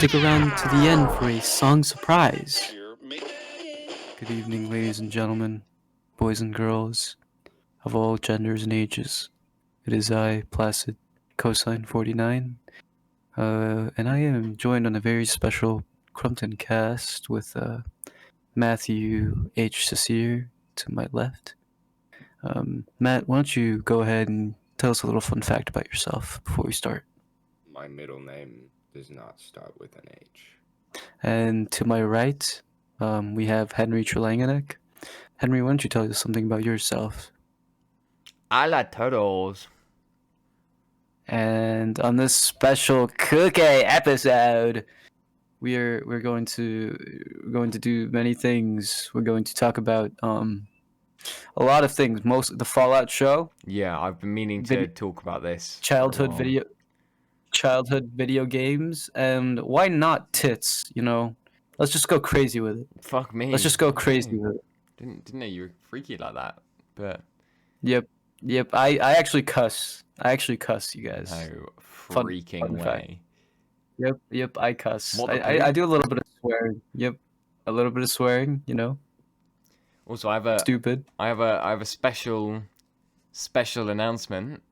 Stick around to the end for a song surprise. Good evening, ladies and gentlemen, boys and girls of all genders and ages. It is I, Placid 𝗂𝗺𝗃, and I am joined on a very special CrumptonCast with 𝗪𝗲𝗂𝗁𝗃 to my left. Matt, why don't you go ahead and tell us a little fun fact about yourself before we start? My middle name does not start with an H. And to my right, we have Henry Trelangenic. Henry, why don't you tell us something about yourself? I like turtles. And on this special cookie episode, we're going to do many things. We're going to talk about a lot of things. Most the Fallout show. Yeah, I've been meaning to talk about this. Childhood video games, and why not tits? You know, let's just go crazy with it. Fuck me. Let's just go crazy with it. Didn't know you were freaky like that, but. Yep. I actually cuss. You guys. No freaking fun way. fact. Yep. I cuss. What I do a little bit of swearing. Yep. A little bit of swearing. You know. Also, I have a stupid. I have a special announcement.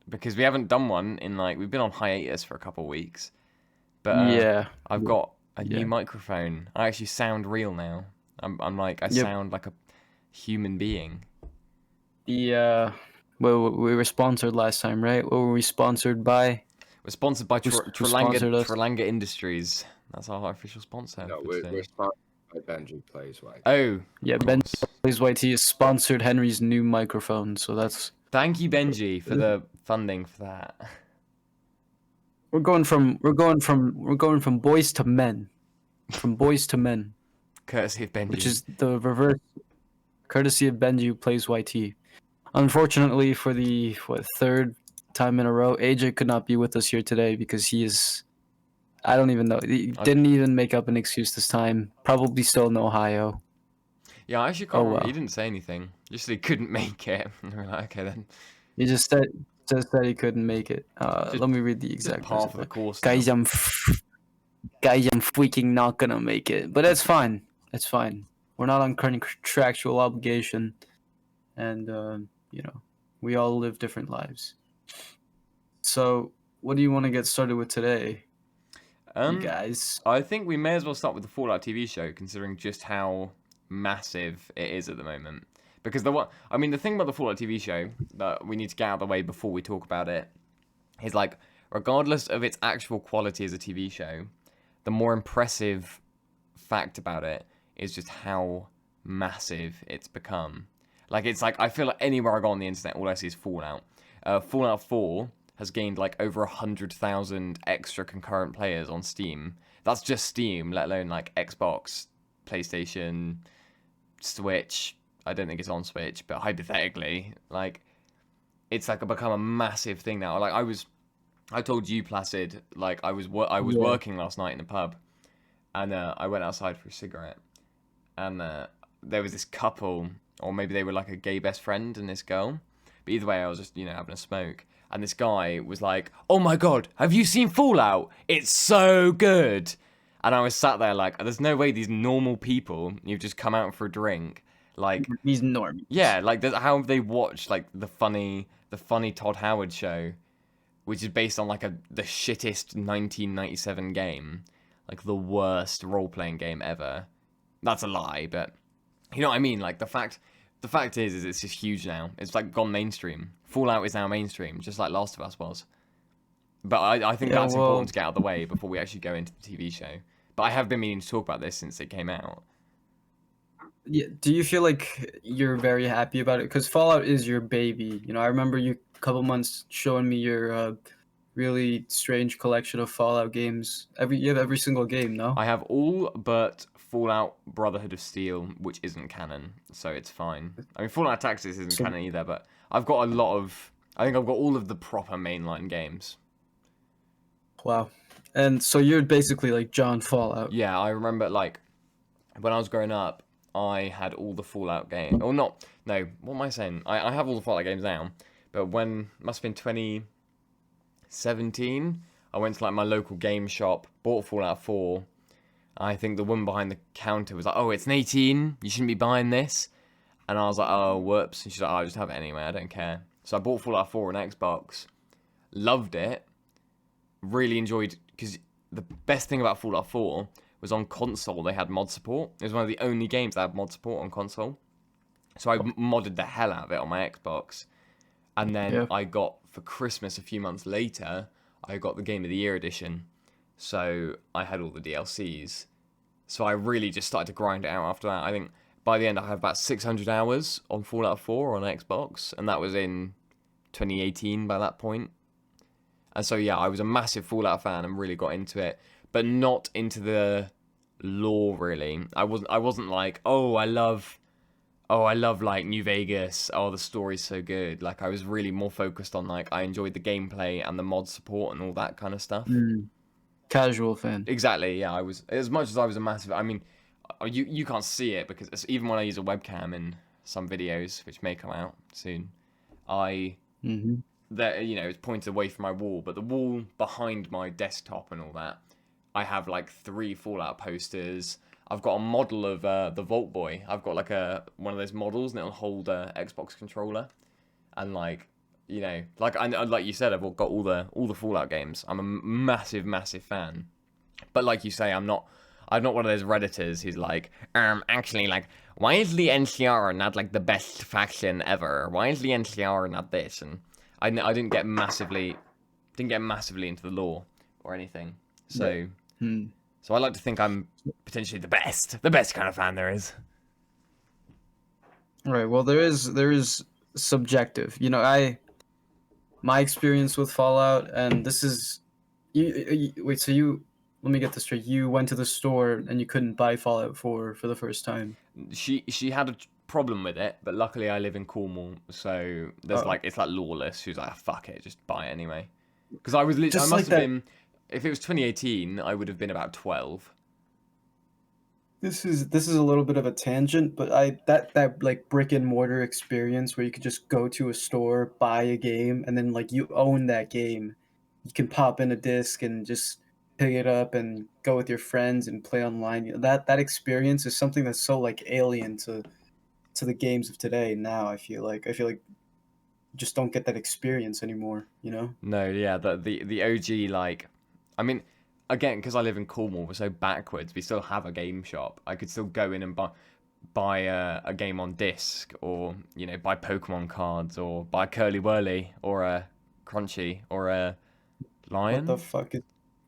Because we haven't done one in we've been on hiatus for a couple of weeks, but yeah, I've got a new microphone. I actually sound real now. I sound like a human being. Well, we were sponsored last time, right? What were we sponsored by? We're sponsored by Trelanga Industries. That's our official sponsor. No, we're sponsored by Benji Plays Wacky. Oh, yeah, Benji Plays Wacky has sponsored Henry's new microphone, so that's. Thank you, Benji, for the funding for that. We're going from boys to men, Courtesy of Benji. which is the reverse. Courtesy of Benji Plays YT. Unfortunately, for the third time in a row, AJ could not be with us here today because he is. I don't even know. He didn't even make up an excuse this time. Probably still in Ohio. Yeah, I actually can't remember. He didn't say anything. Just said he couldn't make it. And we're like, okay then. He just said he couldn't make it. Let me read the exact part of the course. Guys, I'm freaking not gonna make it. But it's fine. It's fine. We're not on contractual obligation, and we all live different lives. So, what do you want to get started with today, you guys? I think we may as well start with the Fallout TV show, considering just how massive it is at the moment. Because the thing about the Fallout TV show that we need to get out of the way before we talk about it is regardless of its actual quality as a TV show, the more impressive fact about it is just how massive it's become. I feel like anywhere I go on the internet, all I see is Fallout. Fallout 4 has gained over 100,000 extra concurrent players on Steam. That's just Steam, let alone Xbox, PlayStation, Switch. I don't think it's on Switch, but hypothetically, it's become a massive thing now. I told you, Placid, I was working last night in a pub, and I went outside for a cigarette, and there was this couple, or maybe they were a gay best friend and this girl, but either way, I was just having a smoke, and this guy was like, "Oh my god, have you seen Fallout? It's so good." And I was sat there there's no way these normal people, you've just come out for a drink, these normies. Yeah, how have they watched the funny Todd Howard show, which is based on the shittest 1997 game, the worst role-playing game ever. That's a lie, but you know what I mean. The fact is it's just huge now. It's gone mainstream. Fallout is now mainstream, just like Last of Us was. But I think that's important to get out of the way before we actually go into the TV show. But I have been meaning to talk about this since it came out. Yeah. Do you feel like you're very happy about it? Because Fallout is your baby. I remember you a couple months showing me your really strange collection of Fallout games. You have every single game, no? I have all but Fallout Brotherhood of Steel, which isn't canon, so it's fine. I mean, Fallout Tactics isn't canon either, but I've got I think I've got all of the proper mainline games. Wow. And so you're basically like John Fallout. Yeah, I remember like when I was growing up, I had all the Fallout games. Or not? No, what am I saying? I have all the Fallout games now, but when must have been 2017, I went to like my local game shop, bought Fallout 4. I think the woman behind the counter was like, "Oh, it's an 18. You shouldn't be buying this." And I was like, "Oh, whoops." And she's like, "Oh, I'll just have it anyway. I don't care." So I bought Fallout 4 on Xbox. Loved it. Really enjoyed, because the best thing about Fallout 4 was on console they had mod support. It was one of the only games that had mod support on console. So I modded the hell out of it on my Xbox. And then I got, for Christmas a few months later, I got the Game of the Year edition. So I had all the DLCs. So I really just started to grind it out after that. I think by the end I have about 600 hours on Fallout 4 on Xbox. And that was in 2018 by that point. And so yeah, I was a massive Fallout fan and really got into it. But not into the lore really. I wasn't like, I love like New Vegas. Oh, the story's so good. Like I was really more focused on like I enjoyed the gameplay and the mod support and all that kind of stuff. Casual fan. Exactly. Yeah, I was, as much as I was a massive. I mean, you can't see it because even when I use a webcam in some videos, which may come out soon, that it's pointed away from my wall, but the wall behind my desktop and all that, I have like 3 Fallout posters. I've got a model of the Vault Boy. I've got like one of those models, and it'll hold a Xbox controller, and like like you said, I've got all the Fallout games. I'm a massive fan, but like you say, I'm not one of those Redditors who's like, actually, like, why is the NCR not like the best faction ever? Why is the NCR not this? And I didn't get massively into the lore or anything. So so I like to think I'm potentially the best kind of fan there is. Right. Well, there is subjective. My experience with Fallout, and this is wait. So let me get this straight. You went to the store and you couldn't buy Fallout 4 for the first time. She had a problem with it, but luckily I live in Cornwall, so there's it's like lawless. She was like, fuck it, just buy it anyway. Because I must have been, if it was 2018, I would have been about 12. This is a little bit of a tangent, but that like brick and mortar experience where you could just go to a store, buy a game, and then like you own that game. You can pop in a disc and just pick it up and go with your friends and play online. That experience is something that's so like alien to the games of today now. I feel like you just don't get that experience anymore, No, yeah, the OG, like, I mean, again, because I live in Cornwall, we're so backwards, we still have a game shop. I could still go in and buy a game on disc, or buy Pokemon cards, or buy 𝗪𝗪𝗪𝗃, or a CrumptonCast, or a Lion. What the fuck is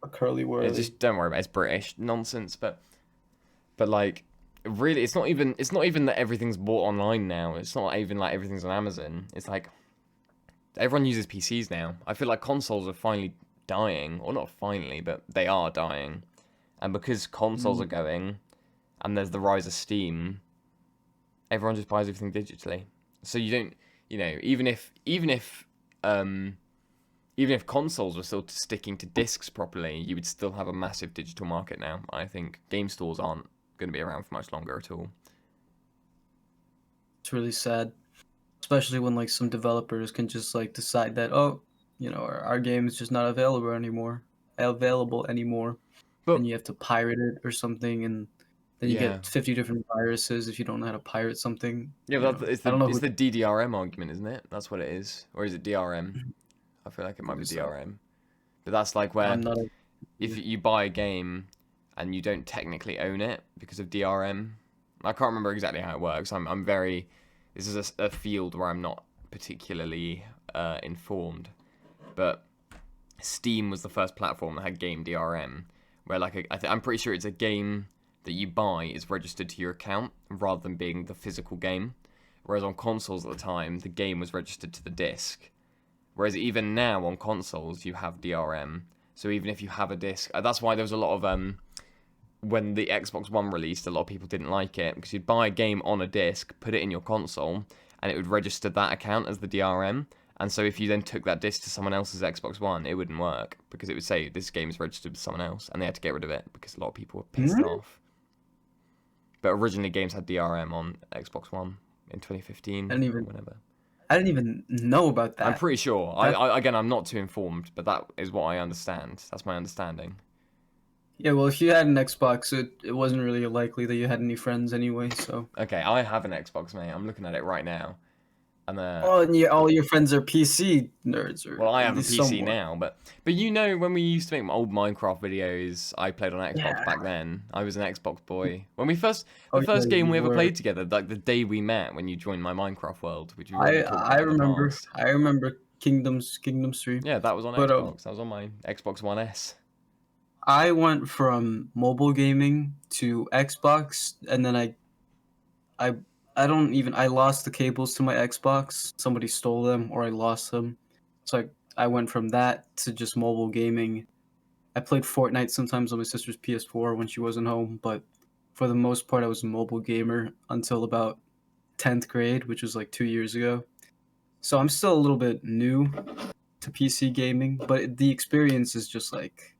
a 𝗪𝗪𝗪𝗃? Just don't worry about it. It's British nonsense, but like, really, it's not even that everything's bought online now. It's not even like everything's on Amazon. It's like everyone uses PCs now. I feel like consoles are finally dying, or not finally, but they are dying. And because consoles are going, and there's the rise of Steam, everyone just buys everything digitally. So you don't, even if consoles were still sticking to discs properly, you would still have a massive digital market now. I think game stores aren't going to be around for much longer at all. It's really sad, especially when like some developers can just like decide that our game is just not available anymore, But, and you have to pirate it or something, and then you get 50 different viruses if you don't know how to pirate something. Yeah, but it's the DDRM argument, isn't it? That's what it is, or is it DRM? I feel like it might be DRM, but that's like where if you buy a game and you don't technically own it because of DRM. I can't remember exactly how it works. This is a field where I'm not particularly informed, but Steam was the first platform that had game DRM, where like I'm pretty sure it's a game that you buy is registered to your account rather than being the physical game, whereas on consoles at the time the game was registered to the disc. Whereas even now on consoles you have DRM, so even if you have a disc, that's why there was a lot of when the Xbox One released, a lot of people didn't like it because you'd buy a game on a disc, put it in your console, and it would register that account as the DRM. And so if you then took that disc to someone else's Xbox One, it wouldn't work because it would say this game is registered with someone else, and they had to get rid of it because a lot of people were pissed off. But originally, games had DRM on Xbox One in 2015 or whatever. I didn't even know about that. I'm pretty sure. Again, I'm not too informed, but that is what I understand. That's my understanding. Yeah, well, if you had an Xbox, it wasn't really likely that you had any friends anyway, so... Okay, I have an Xbox, mate. I'm looking at it right now. And all your friends are PC nerds. Well, I have a PC now, but you know, when we used to make old Minecraft videos, I played on Xbox back then. I was an Xbox boy. When we first... The first game we ever played together, like the day we met when you joined my Minecraft world, which you really I remember Kingdom Stream. Yeah, that was on Xbox. That was on my Xbox One S. I went from mobile gaming to Xbox, and then I lost the cables to my Xbox. Somebody stole them, or I lost them. So I went from that to just mobile gaming. I played Fortnite sometimes on my sister's PS4 when she wasn't home, but for the most part, I was a mobile gamer until about 10th grade, which was like 2 years ago. So I'm still a little bit new to PC gaming, but the experience is just like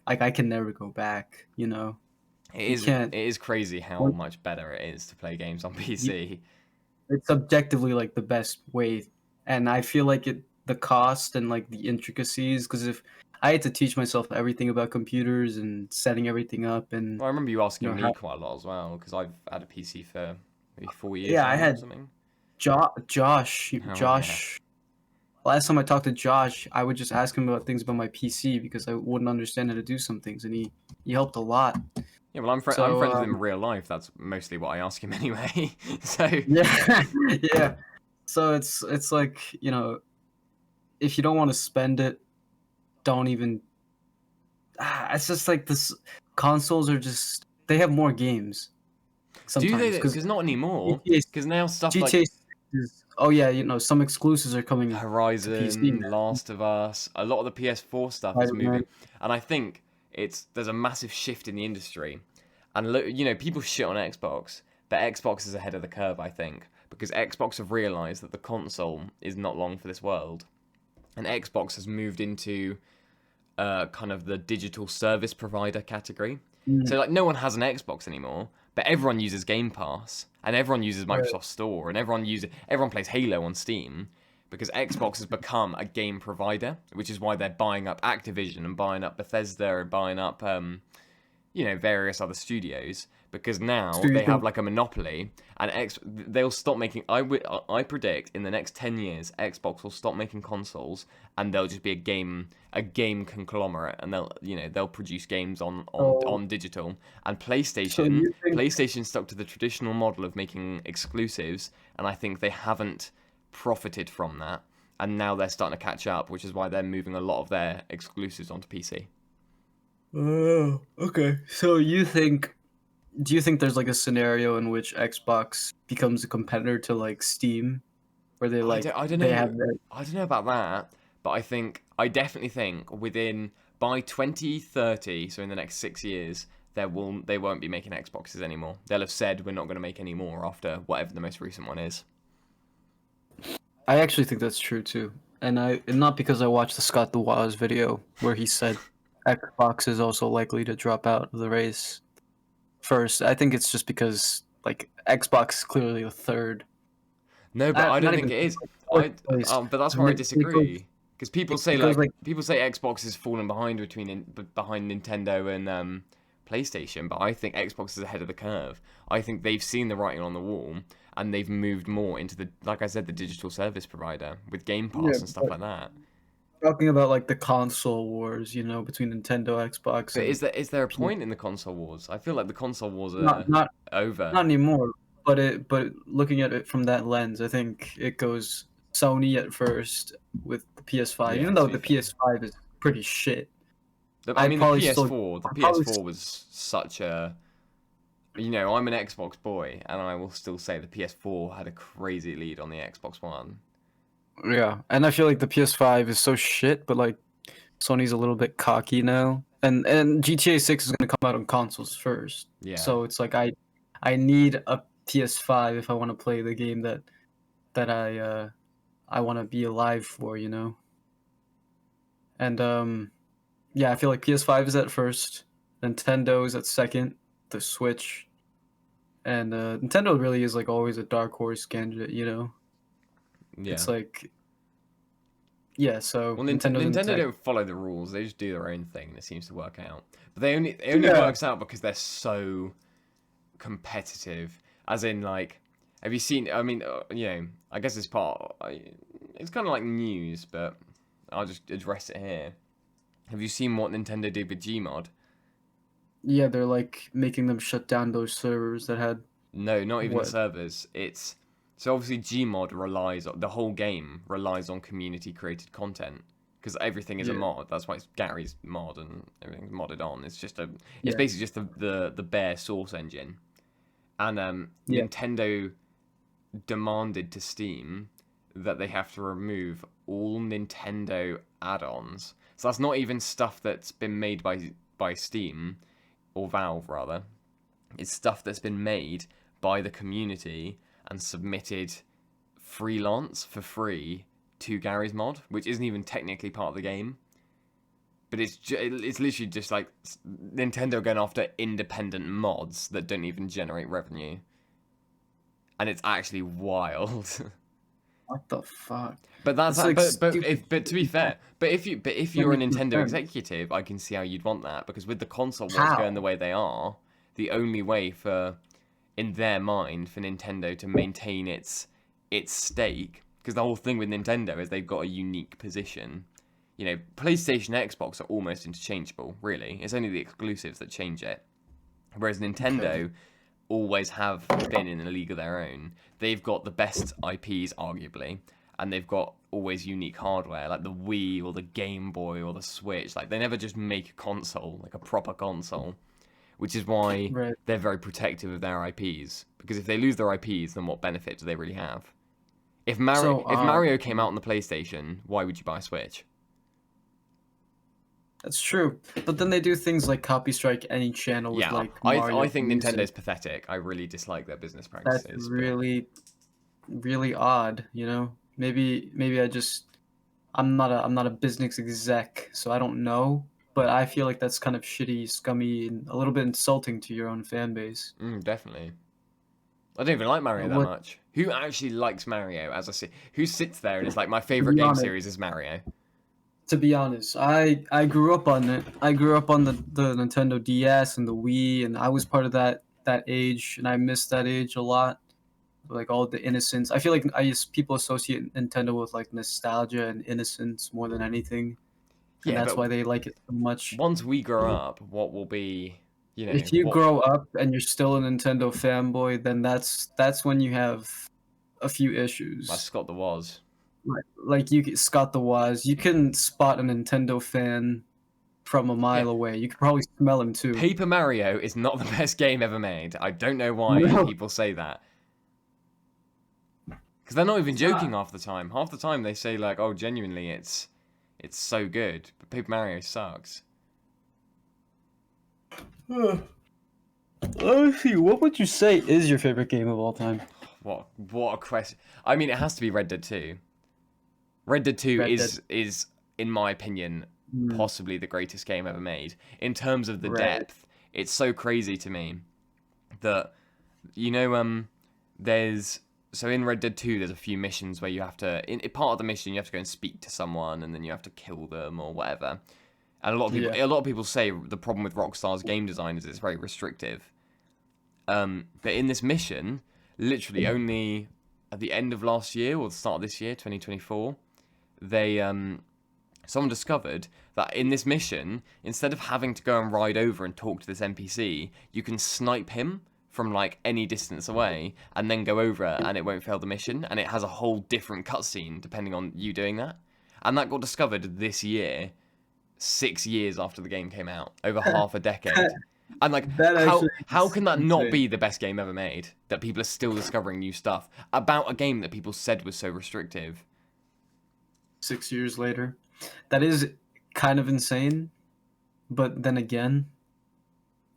I can never go back, you know? It is crazy how much better it is to play games on PC. It's objectively like the best way, and I feel like the cost and like the intricacies, because if I had to teach myself everything about computers and setting everything up, and well, I remember you asking me quite a lot as well, because I've had a PC for maybe 4 years. Yeah, I had or something. Josh. Yeah. Last time I talked to Josh, I would just ask him about things about my PC because I wouldn't understand how to do some things, and he helped a lot. Yeah, well, I'm friends with him in real life. That's mostly what I ask him anyway. So yeah. So it's like, you know, if you don't want to spend it, don't even. It's just like this. Consoles are just they have more games. Sometimes. Do they? Because not anymore. Because now stuff GTA like. Oh yeah, you know, some exclusives are coming. Horizon, Last of Us, a lot of the PS4 stuff is moving, and I think there's a massive shift in the industry, and you know, people shit on Xbox, but Xbox is ahead of the curve, I think, because Xbox have realised that the console is not long for this world, and Xbox has moved into kind of the digital service provider category. So like no one has an Xbox anymore, but everyone uses Game Pass, and everyone uses Microsoft Store, and everyone plays Halo on Steam, because Xbox has become a game provider, which is why they're buying up Activision and buying up Bethesda and buying up, you know, various other studios, because now they have like a monopoly, and they'll stop making. I predict in the next 10 years, Xbox will stop making consoles, and they'll just be a game conglomerate, and they'll produce games on digital. And PlayStation stuck to the traditional model of making exclusives, and I think they haven't profited from that, and now they're starting to catch up, which is why they're moving a lot of their exclusives onto PC. Oh, okay. So do you think there's like a scenario in which Xbox becomes a competitor to like Steam, where they like I don't know about that, but I definitely think by 2030, so in the next 6 years, they won't be making Xboxes anymore. They'll have said we're not going to make any more after whatever the most recent one is. I actually think that's true too, and not because I watched the Scott the Woz video where he said Xbox is also likely to drop out of the race first. I think it's just because like Xbox is clearly the third. No, but I don't think it is. But that's where I disagree. Because people say Xbox is falling behind behind Nintendo and PlayStation, but I think Xbox is ahead of the curve. I think they've seen the writing on the wall, and they've moved more into the, like I said, the digital service provider with Game Pass and stuff like that. Talking about like the console wars, you know, between Nintendo, Xbox. But is there a point in the console wars? I feel like the console wars are not over. Not anymore. But looking at it from that lens, I think it goes Sony at first with the PS5, even though the PS5 is pretty shit. I mean, the PS4 was such a... You know, I'm an Xbox boy, and I will still say the PS4 had a crazy lead on the Xbox One. Yeah, and I feel like the PS5 is so shit, but like Sony's a little bit cocky now, and GTA 6 is gonna come out on consoles first. Yeah. So it's like I need a PS5 if I want to play the game that I want to be alive for, you know. And yeah, I feel like PS5 is at first, Nintendo is at second, the Switch, and Nintendo really is like always a dark horse candidate, you know. Yeah. It's like, yeah, so Well, Nintendo's in Nintendo tech. don't follow the rules; they just do their own thing, and it seems to work out. But it only works out because they're so competitive. As in, like, have you seen? I mean, you know, I guess it's it's kind of like news, but I'll just address it here. Have you seen what Nintendo did with Gmod? Yeah, they're like making them shut down those servers that had. No, not even the What? servers. It's so obviously Gmod the whole game relies on community created content because everything is a Yeah. mod. That's why it's Gary's mod and everything's modded on. It's just it's Yeah. basically just the bare source engine. And Yeah. Nintendo demanded to Steam that they have to remove all Nintendo add-ons. So that's not even stuff that's been made by Steam or Valve rather. It's stuff that's been made by the community and submitted freelance for free to Gary's mod, which isn't even technically part of the game. But it's literally just like Nintendo going after independent mods that don't even generate revenue. And it's actually wild. What the fuck? But that's It's like but to be fair, if you're a makes no Nintendo sense. executive, I can see how you'd want that because with the console wars How? going the way they are, the only way in their mind for Nintendo to maintain its stake, because the whole thing with Nintendo is they've got a unique position. You know, PlayStation and Xbox are almost interchangeable, really. It's only the exclusives that change it. Whereas Nintendo always have been in a league of their own. They've got the best IPs, arguably, and they've got always unique hardware, like the Wii or the Game Boy or the Switch. Like, they never just make a console, like a proper console, which is why Right. they're very protective of their IPs. Because if they lose their IPs, then what benefit do they really have? If Mario came out on the PlayStation, why would you buy a Switch? That's true, but then they do things like copy strike any channel with Yeah, like I Mario think music. Nintendo's pathetic. I really dislike their business That's practices. really, really odd. You know, maybe I'm not a business exec, so I don't know. But I feel like that's kind of shitty, scummy, and a little bit insulting to your own fan base. Definitely. I don't even like Mario that What- much. Who actually likes Mario? Who sits there and is like, my favorite be game honest. series is Mario? To be honest, I grew up on it. I grew up on the Nintendo DS and the Wii, and I was part of that age, and I miss that age a lot. Like all the innocence. I feel like people associate Nintendo with like nostalgia and innocence more than anything, and Yeah, that's but why they like it so much. once we grow up, what will be, you know, If you what- grow up and you're still a Nintendo fanboy, then that's when you have a few issues. like Scott the Was. Like Scott the Waz, you can spot a Nintendo fan from a mile Yeah. away. You can probably smell him too. Paper Mario is not the best game ever made. I don't know why No. people say that. Because they're not even joking half the time. Half the time they say like, "Oh, genuinely, it's so good." But Paper Mario sucks. Let me see. What would you say is your favorite game of all time? What a question. I mean, it has to be Red Dead 2. Red Dead 2 Red is in my opinion possibly the greatest game ever made in terms of the Right. depth. It's so crazy to me that there's so in Red Dead 2 there's a few missions where you have to in part of the mission you have to go and speak to someone and then you have to kill them or whatever. And a lot of people say the problem with Rockstar's game design is it's very restrictive. But in this mission, literally only at the end of last year or the start of this year, 2024, they someone discovered that in this mission, instead of having to go and ride over and talk to this NPC, you can snipe him from like any distance away and then go over and it won't fail the mission, and it has a whole different cutscene depending on you doing that. And that got discovered this year, 6 years after the game came out, over half a decade. And like, how can that not be the best game ever made? That people are still discovering new stuff about a game that people said was so restrictive. 6 years later, that is kind of insane. But then again,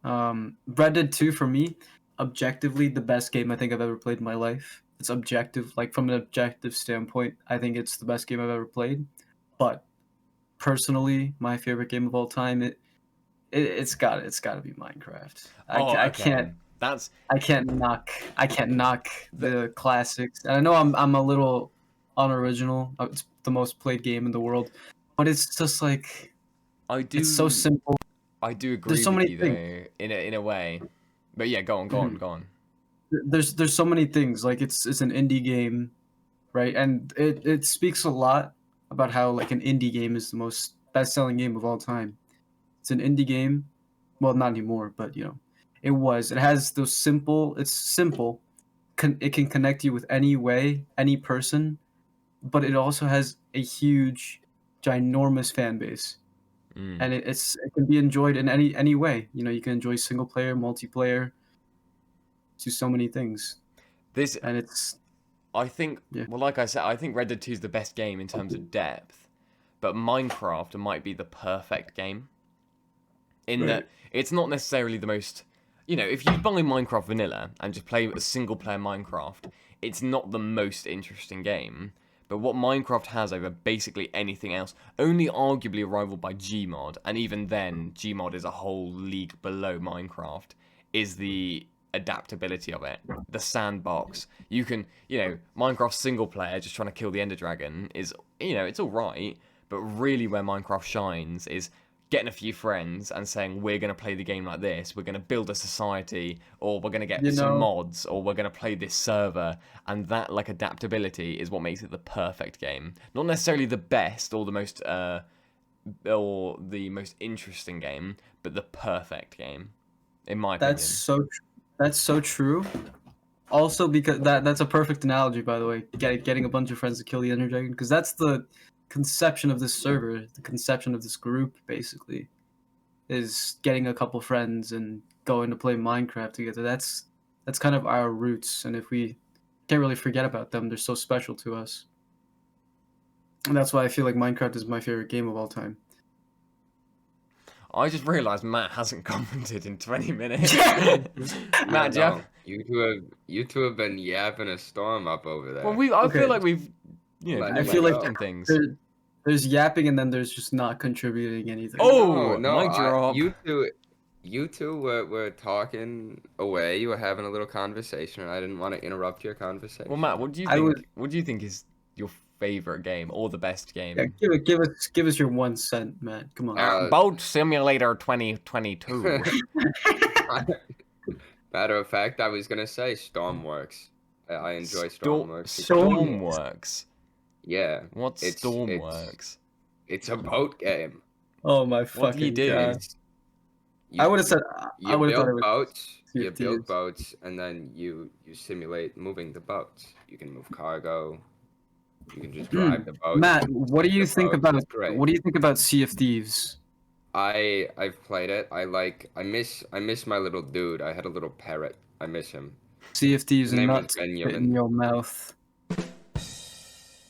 Red Dead 2 for me, objectively the best game I think I've ever played in my life. it's objective, like from an objective standpoint, I think it's the best game I've ever played. But personally, my favorite game of all time, it's got to be Minecraft. I can't I can't knock the classics. And I know I'm a little unoriginal. It's the most played game in the world, but it's just like it's so simple. I do agree There's so with many you things. though, in a way. But yeah, go on. There's so many things. Like it's an indie game, right? And it speaks a lot about how like an indie game is the most best-selling game of all time. It's an indie game. Well, not anymore, but it was. It has those simple. It's simple. It can connect you with any way, any person, but it also has a huge, ginormous fan base, and it can be enjoyed in any way. You can enjoy single player, multiplayer, to so many things. And it's. I think. Yeah. Well, like I said, I think Red Dead 2 is the best game in terms of depth, but Minecraft might be the perfect game. In that it's not necessarily the most. If you buy Minecraft Vanilla and just play a single player Minecraft, it's not the most interesting game. But what Minecraft has over basically anything else, only arguably rivaled by Gmod, and even then, Gmod is a whole league below Minecraft, is the adaptability of it. The sandbox. You can, Minecraft single player, just trying to kill the Ender Dragon, is, it's alright, but really where Minecraft shines is getting a few friends and saying, we're going to play the game like this, we're going to build a society, or we're going to get some mods, or we're going to play this server, and that like adaptability is what makes it the perfect game. Not necessarily the best or the most interesting game, but the perfect game, in my opinion. That's so true. Also, because that's a perfect analogy, by the way, getting a bunch of friends to kill the Ender Dragon, because that's the conception of this server, the conception of this group, basically, is getting a couple friends and going to play Minecraft together. That's kind of our roots, and if we can't really forget about them, they're so special to us. And that's why I feel like Minecraft is my favorite game of all time. I just realised Matt hasn't commented in 20 minutes. Matt, you two have been yapping a storm up over there. Well, I feel like we've, I feel like things. There's yapping, and then there's just not contributing anything. Oh, no, my drop. You two were talking away. You were having a little conversation, and I didn't want to interrupt your conversation. Well, Matt, what do you think? What do you think is your favorite game or the best game? Yeah, give us your 1 cent, Matt. Come on. Boat Simulator 2022. Matter of fact, I was gonna say Stormworks. I enjoy Stormworks. Stormworks. Yeah. What's Stormworks? It's a boat game. Oh my fucking god! I would have said. I would have thought it was boats. You build boats, and then you simulate moving the boats. You can move cargo. You can just drive the boat. Matt, what do you think about Sea of Thieves? I've played it. I miss my little dude. I had a little parrot. I miss him. Sea of Thieves and nuts fit in your mouth.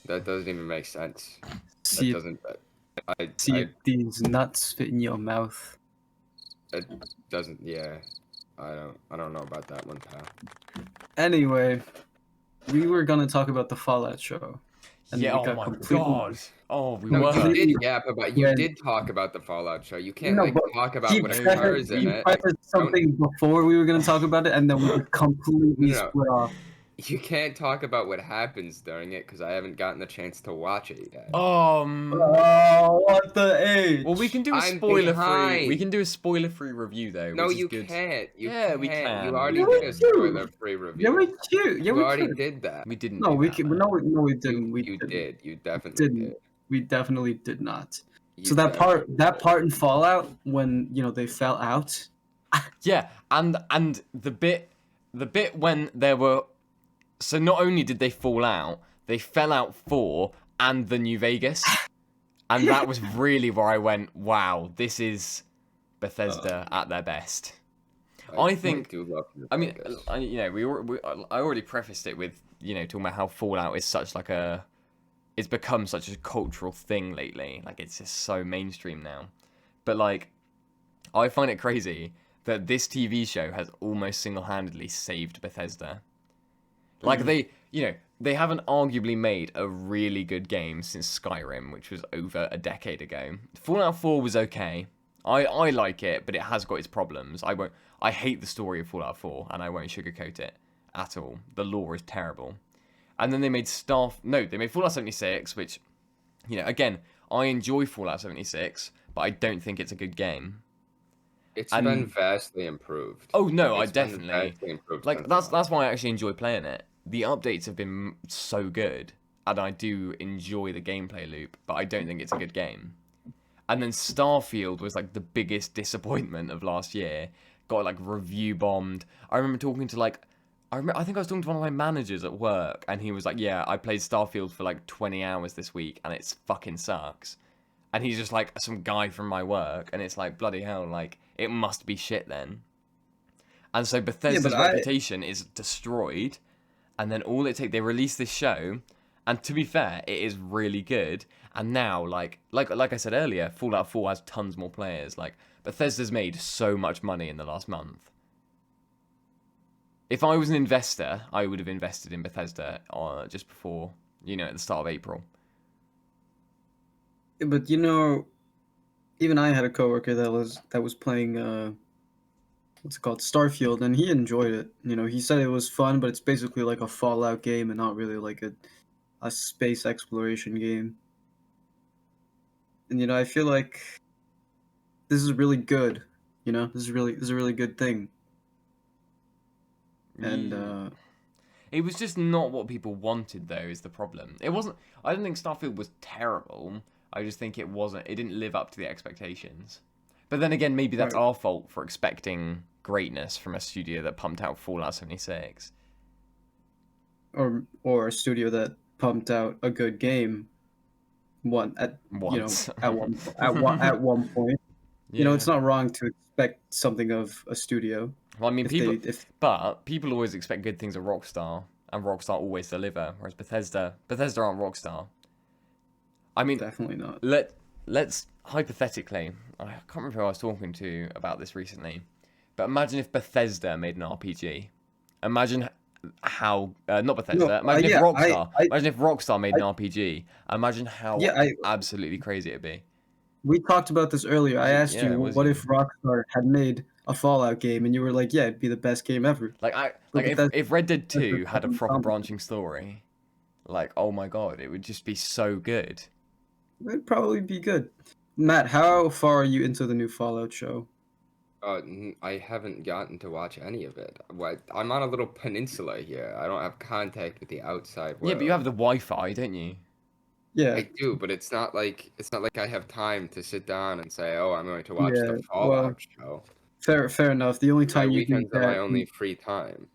That doesn't even make sense. Sea of Thieves nuts fit in your mouth. It doesn't. Yeah, I don't know about that one, pal. Anyway, we were gonna talk about the Fallout show. Yeah. Oh my god. Oh, we were. You did did talk about the Fallout show. You can't talk about what occurs in it. Something before we were gonna talk about it, and then we completely split off. You can't talk about what happens during it because I haven't gotten the chance to watch it yet. Oh, what the age? Well, we can do a spoiler-free. We can do a spoiler-free review though. No, you good. can't. We can. You already did a spoiler-free review. Yeah, we did. You already did that. We didn't. No, we didn't. You did. You definitely did. We definitely did not. So that part in Fallout when they fell out. Yeah, and the bit when there were. So not only did they fall out, they fell out 4 and the New Vegas. And that was really where I went, wow, this is Bethesda at their best. I already prefaced it with, talking about how Fallout is it's become such a cultural thing lately. Like, it's just so mainstream now. But, like, I find it crazy that this TV show has almost single-handedly saved Bethesda. Like, you know, they haven't arguably made a really good game since Skyrim, which was over a decade ago. Fallout 4 was okay. I like it, but it has got its problems. I hate the story of Fallout 4, and I won't sugarcoat it at all. The lore is terrible. And then they made they made Fallout 76, which, you know, again, I enjoy Fallout 76, but I don't think it's a good game. It's been vastly improved. Oh no, It's I been definitely vastly improved like since that's why I actually enjoy playing it. The updates have been so good, and I do enjoy the gameplay loop, but I don't think it's a good game. And then Starfield was like the biggest disappointment of last year. Got like review bombed. I remember talking to I think I was talking to one of my managers at work, and he was like, "Yeah, I played Starfield for like 20 hours this week, and it fucking sucks." And he's just like some guy from my work, and it's like, bloody hell, like it must be shit then. And so Bethesda's reputation is destroyed. And then they release this show, and to be fair, it is really good. And now, like I said earlier, Fallout 4 has tons more players. Like, Bethesda's made so much money in the last month. If I was an investor, I would have invested in Bethesda just before, you know, at the start of April. But, you know, even I had a coworker that was playing what's it called, Starfield, and he enjoyed it. You know, he said it was fun, but it's basically like a Fallout game and not really like a space exploration game. And you know, I feel like this is really good. You know, this is a really good thing. And it was just not what people wanted, though, is the problem. It wasn't. I don't think Starfield was terrible. I just think it didn't live up to the expectations. But then again, maybe that's our fault for expecting greatness from a studio that pumped out Fallout 76. Or a studio that pumped out a good game at one point. Yeah. You know, it's not wrong to expect something of a studio. Well, I mean, but people always expect good things of Rockstar, and Rockstar always deliver. Whereas Bethesda aren't Rockstar. I mean, definitely not. Let's hypothetically, I can't remember who I was talking to about this recently, but imagine if Bethesda made an RPG. Imagine how not Bethesda. Imagine if Rockstar. Imagine if Rockstar made an RPG. Imagine how absolutely crazy it'd be. We talked about this earlier. I asked you, what if Rockstar had made a Fallout game, and you were like, "Yeah, it'd be the best game ever." If Red Dead 2 had a proper branching story, like, oh my god, it would just be so good. It'd probably be good. Matt, how far are you into the new Fallout show? I haven't gotten to watch any of it. I'm on a little peninsula here. I don't have contact with the outside world. Yeah, but you have the Wi-Fi, don't you? Yeah, I do, but it's not like I have time to sit down and say, "Oh, I'm going to watch the Fallout show." Fair enough. The only time you weekends are my only free time.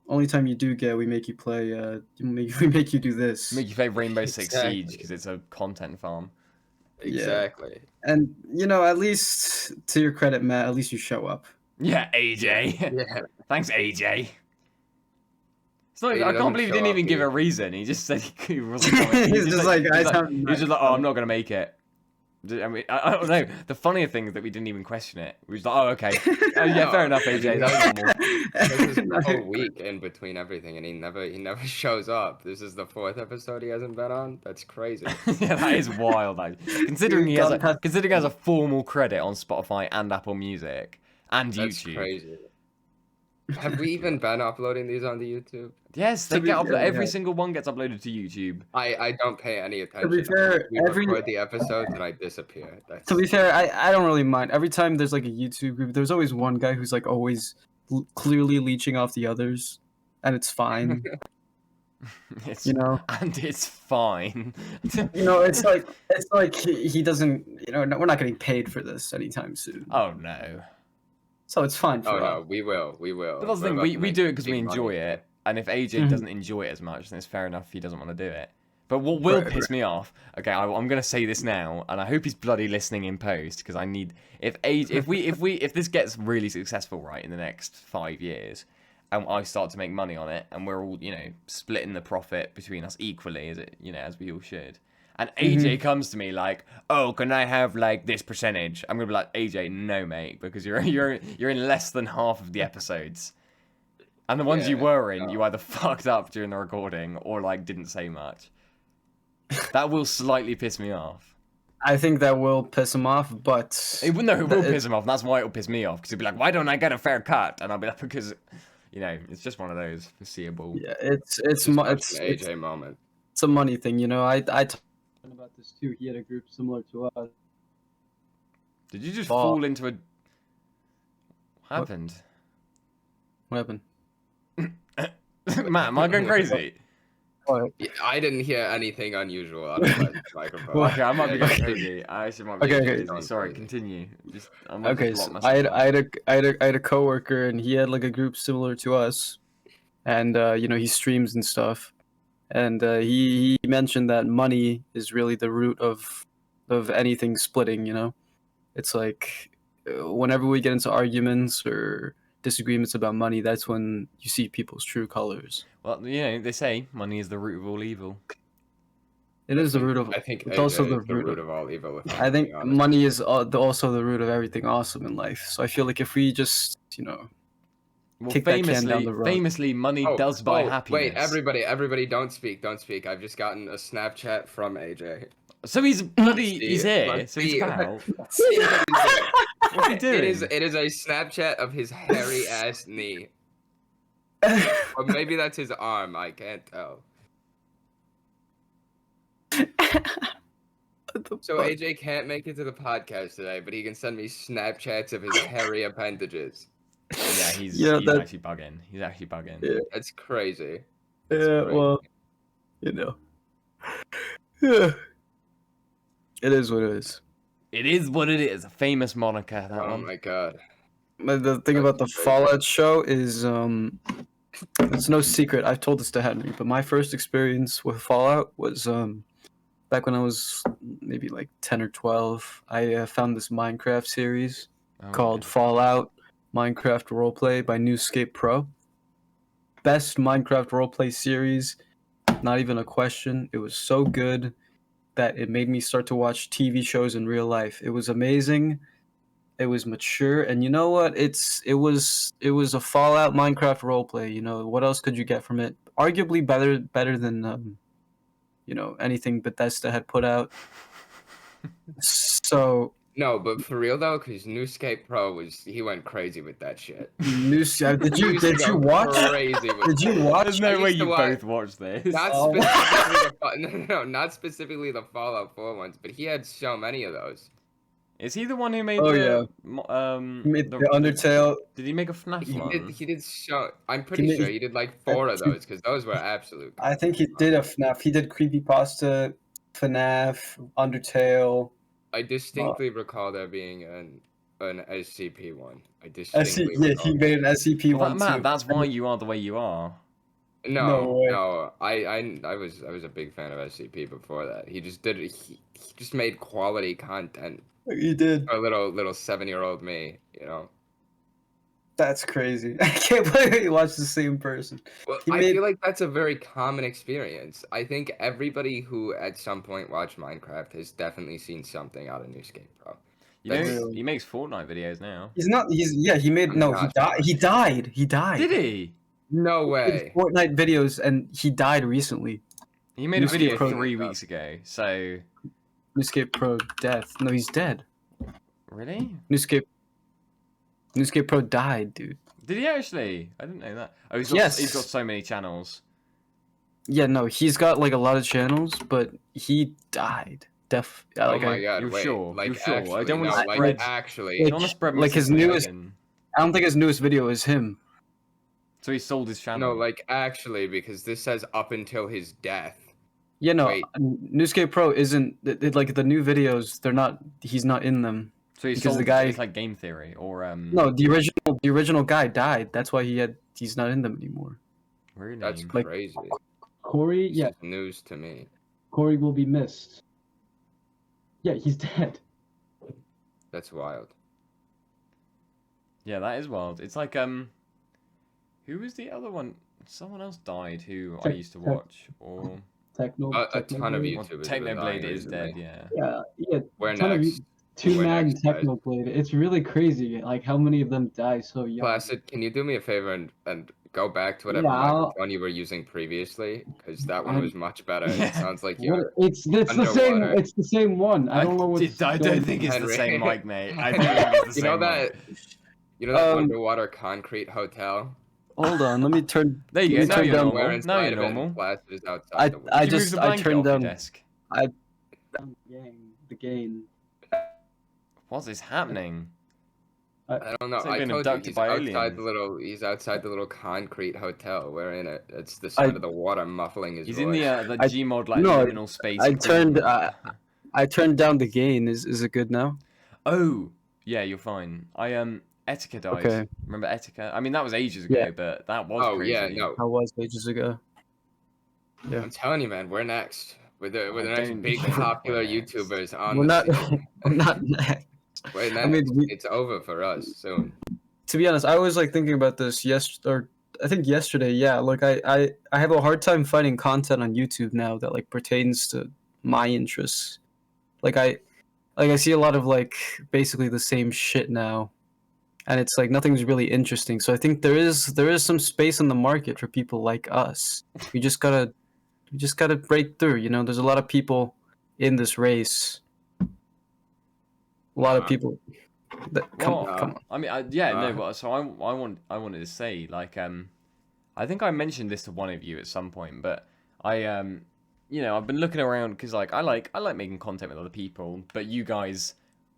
Only time you do get, we make you play. We make you do this. Make you play Rainbow Six Siege because it's a content farm. Exactly. Yeah. And you know, at least to your credit, Matt, at least you show up. Yeah, AJ. Yeah. Thanks, AJ. I can't believe he didn't even give a reason. He just said he wasn't coming. He's just like, "Oh, I'm not gonna make it." I mean, I don't know. The funnier thing is that we didn't even question it. We was like, "Oh, okay, yeah, fair enough, AJ. That was normal." This is a whole week in between everything, and he never shows up. This is the 4th episode he hasn't been on. That's crazy. Yeah, that is wild. Considering he has a formal credit on Spotify and Apple Music and YouTube. That's crazy. Have we even been uploading these onto YouTube? Yes, they get uploaded. Every single one gets uploaded to YouTube. I don't pay any attention. To be fair, we record the episodes and I disappear. To be fair, I don't really mind. Every time there's like a YouTube group, there's always one guy who's like always clearly leeching off the others, and it's fine. You know, and it's fine. You know, it's like he doesn't. You know, we're not getting paid for this anytime soon. Oh no. So it's fine for us. No, we will. But that's the thing, we do it because we enjoy it, and if AJ doesn't enjoy it as much, then it's fair enough if he doesn't want to do it. But what will piss me off, okay, I'm gonna say this now, and I hope he's bloody listening in post, because I need if this gets really successful right in the next 5 years, and I start to make money on it, and we're all, you know, splitting the profit between us equally, as we all should. And AJ comes to me like, "Oh, can I have like this percentage?" I'm gonna be like, "AJ, no, mate, because you're in less than half of the episodes." And the ones you Yeah, were in, you either fucked up during the recording or like didn't say much. That will slightly piss me off. I think that will piss him off, but It will piss him off. And that's why it'll piss me off because he'll be like, "Why don't I get a fair cut?" And I'll be like, "Because, you know, it's just one of those foreseeable." yeah, it's an AJ moment. It's a money thing, you know. I talked about this too. He had a group similar to us. Did you just fall into a? What happened? What happened? Matt, am I going crazy? Yeah, I didn't hear anything unusual on the microphone. Okay, I might be going crazy. I actually might be going crazy. Sorry, continue. Okay, so I had a coworker, and he had like a group similar to us, and you know, he streams and stuff, and he mentioned that money is really the root of anything splitting. You know, it's like whenever we get into arguments or disagreements about money, that's when you see people's true colors. Well, you know, they say money is the root of all evil. It is the root of. I think it's also the root of all evil. I think money is also the root of everything awesome in life. So I feel like if we just, you know, well, kick that can down the road. Famously, money does buy happiness. Wait, everybody, don't speak. I've just gotten a Snapchat from AJ. So he's here. So he's pal. What's he doing? It is a Snapchat of his hairy ass knee. Or maybe that's his arm. I can't tell. So AJ can't make it to the podcast today, but he can send me Snapchats of his hairy appendages. Yeah, he's actually bugging. He's actually bugging. Yeah. That's crazy. Yeah, well, you know. Yeah. It is what it is. It is what it is. A famous moniker, that one. Oh my god. But the thing about the Fallout show is, it's no secret. I've told this to Henry, but my first experience with Fallout was back when I was maybe like 10 or 12. I found this Minecraft series called Fallout Minecraft Roleplay by 𝗪𝗍𝗄𝗺. Best Minecraft roleplay series, not even a question. It was so good that it made me start to watch TV shows in real life. It was amazing. It was mature, and you know what? It was a Fallout Minecraft roleplay. You know, what else could you get from it? Arguably better than you know, anything Bethesda had put out. So no, but for real though, because 𝗪𝗍𝗄𝗺 he went crazy with that shit. Did you watch? Crazy with Did you watch? There's no way you both watched this. Not specifically not specifically the Fallout 4 ones, but he had so many of those. Is he the one who made he made the Undertale? Did he make a FNAF one? He did so. I'm pretty sure he did like 4 of those because those were absolute. I think he did a FNAF. He did Creepypasta, FNAF, Undertale. I distinctly recall there being an SCP one. He made an SCP one Matt, too. that's why you are the way you are. No. I was a big fan of SCP before that. He just did it. He just made quality content. He did. A little 7-year-old me, you know. That's crazy. I can't believe you watched the same person. Well, I feel like that's a very common experience. I think everybody who at some point watched Minecraft has definitely seen something out of 𝗪𝗍𝗄𝗺. You know, he makes Fortnite videos now. He died. He died. Did he? No way. Fortnite videos, and he died recently. He made a video 3 weeks ago, so 𝗪𝗍𝗄𝗺 death. No, he's dead. Really? 𝗪𝗍𝗄𝗺 died, dude. Did he actually? I didn't know that. Oh, he's got so many channels. Yeah, no, he's got like a lot of channels, but he died. Oh my god! You're wait, sure? Like You're sure? actually, I don't want to no, spread. Actually, I don't want to spread like his newest. misinformation. I don't think his newest video is him. So he sold his channel. No, like actually, because this says up until his death. Yeah, no, Wait. 𝗪𝗍𝗄𝗺 isn't like the new videos. They're not. He's not in them. So he because sold the guy. It's like Game Theory or No, the original guy died. That's why he's not in them anymore. Really? That's Like, crazy. Corey, This is news to me. Corey will be missed. Yeah, he's dead. That's wild. Yeah, that is wild. It's like who was the other one? Someone else died who I used to watch. Or A ton of Technoblade. YouTubers. Technoblade is dead. Yeah. Yeah. Where ton of next? Two Where man next, guys? Technoblade. It's really crazy. Like how many of them die so young. Placid, can you do me a favor and go back to whatever Yeah, microphone you were using previously, because that one was much better. It sounds like you're it's the same. underwater. It's the same one. I don't know what's. I don't think it's the Henry. same mic, mate. I don't think it's the You know same mic. that underwater concrete hotel? Hold on, let me turn. There you go. let me Now turn you're down- normal. Where Now inside you're of it, normal. Placid is outside I the window. I Did you move just the I blanket turned off your down desk. The gain. What is happening? I don't know. It's like I being told you abducted he's by outside aliens. he's outside the little concrete hotel. We're in it. It's the sound of the water muffling his He's voice. in the I- Gmod like no, liminal space. I pool. turned I turned down the gain. Is it good now? Oh, yeah, you're fine. 𝗧𝗿𝗂𝗺𝗪 died. Okay. Remember 𝗧𝗿𝗂𝗺? I mean, that was ages ago, Yeah. but that was Oh crazy. yeah, no. I was ages ago. Yeah. I'm telling you, man, we're next. We're the I next don't big think popular we're next. YouTubers on We're the not. scene. We're not next. We're next. I mean, It's over for us soon. to be honest, I was like thinking about this I think yesterday. Yeah, like I have a hard time finding content on YouTube now that like pertains to my interests. Like I see a lot of like basically the same shit now, and it's like nothing's really interesting. So I think there is some space in the market for people like us. We just gotta break through. You know, there's a lot of people in this race. A lot of people. Come Well, on. I mean, no, but so I wanted to say, like, I think I mentioned this to one of you at some point, but you know, I've been looking around because, like, I like making content with other people, but you guys,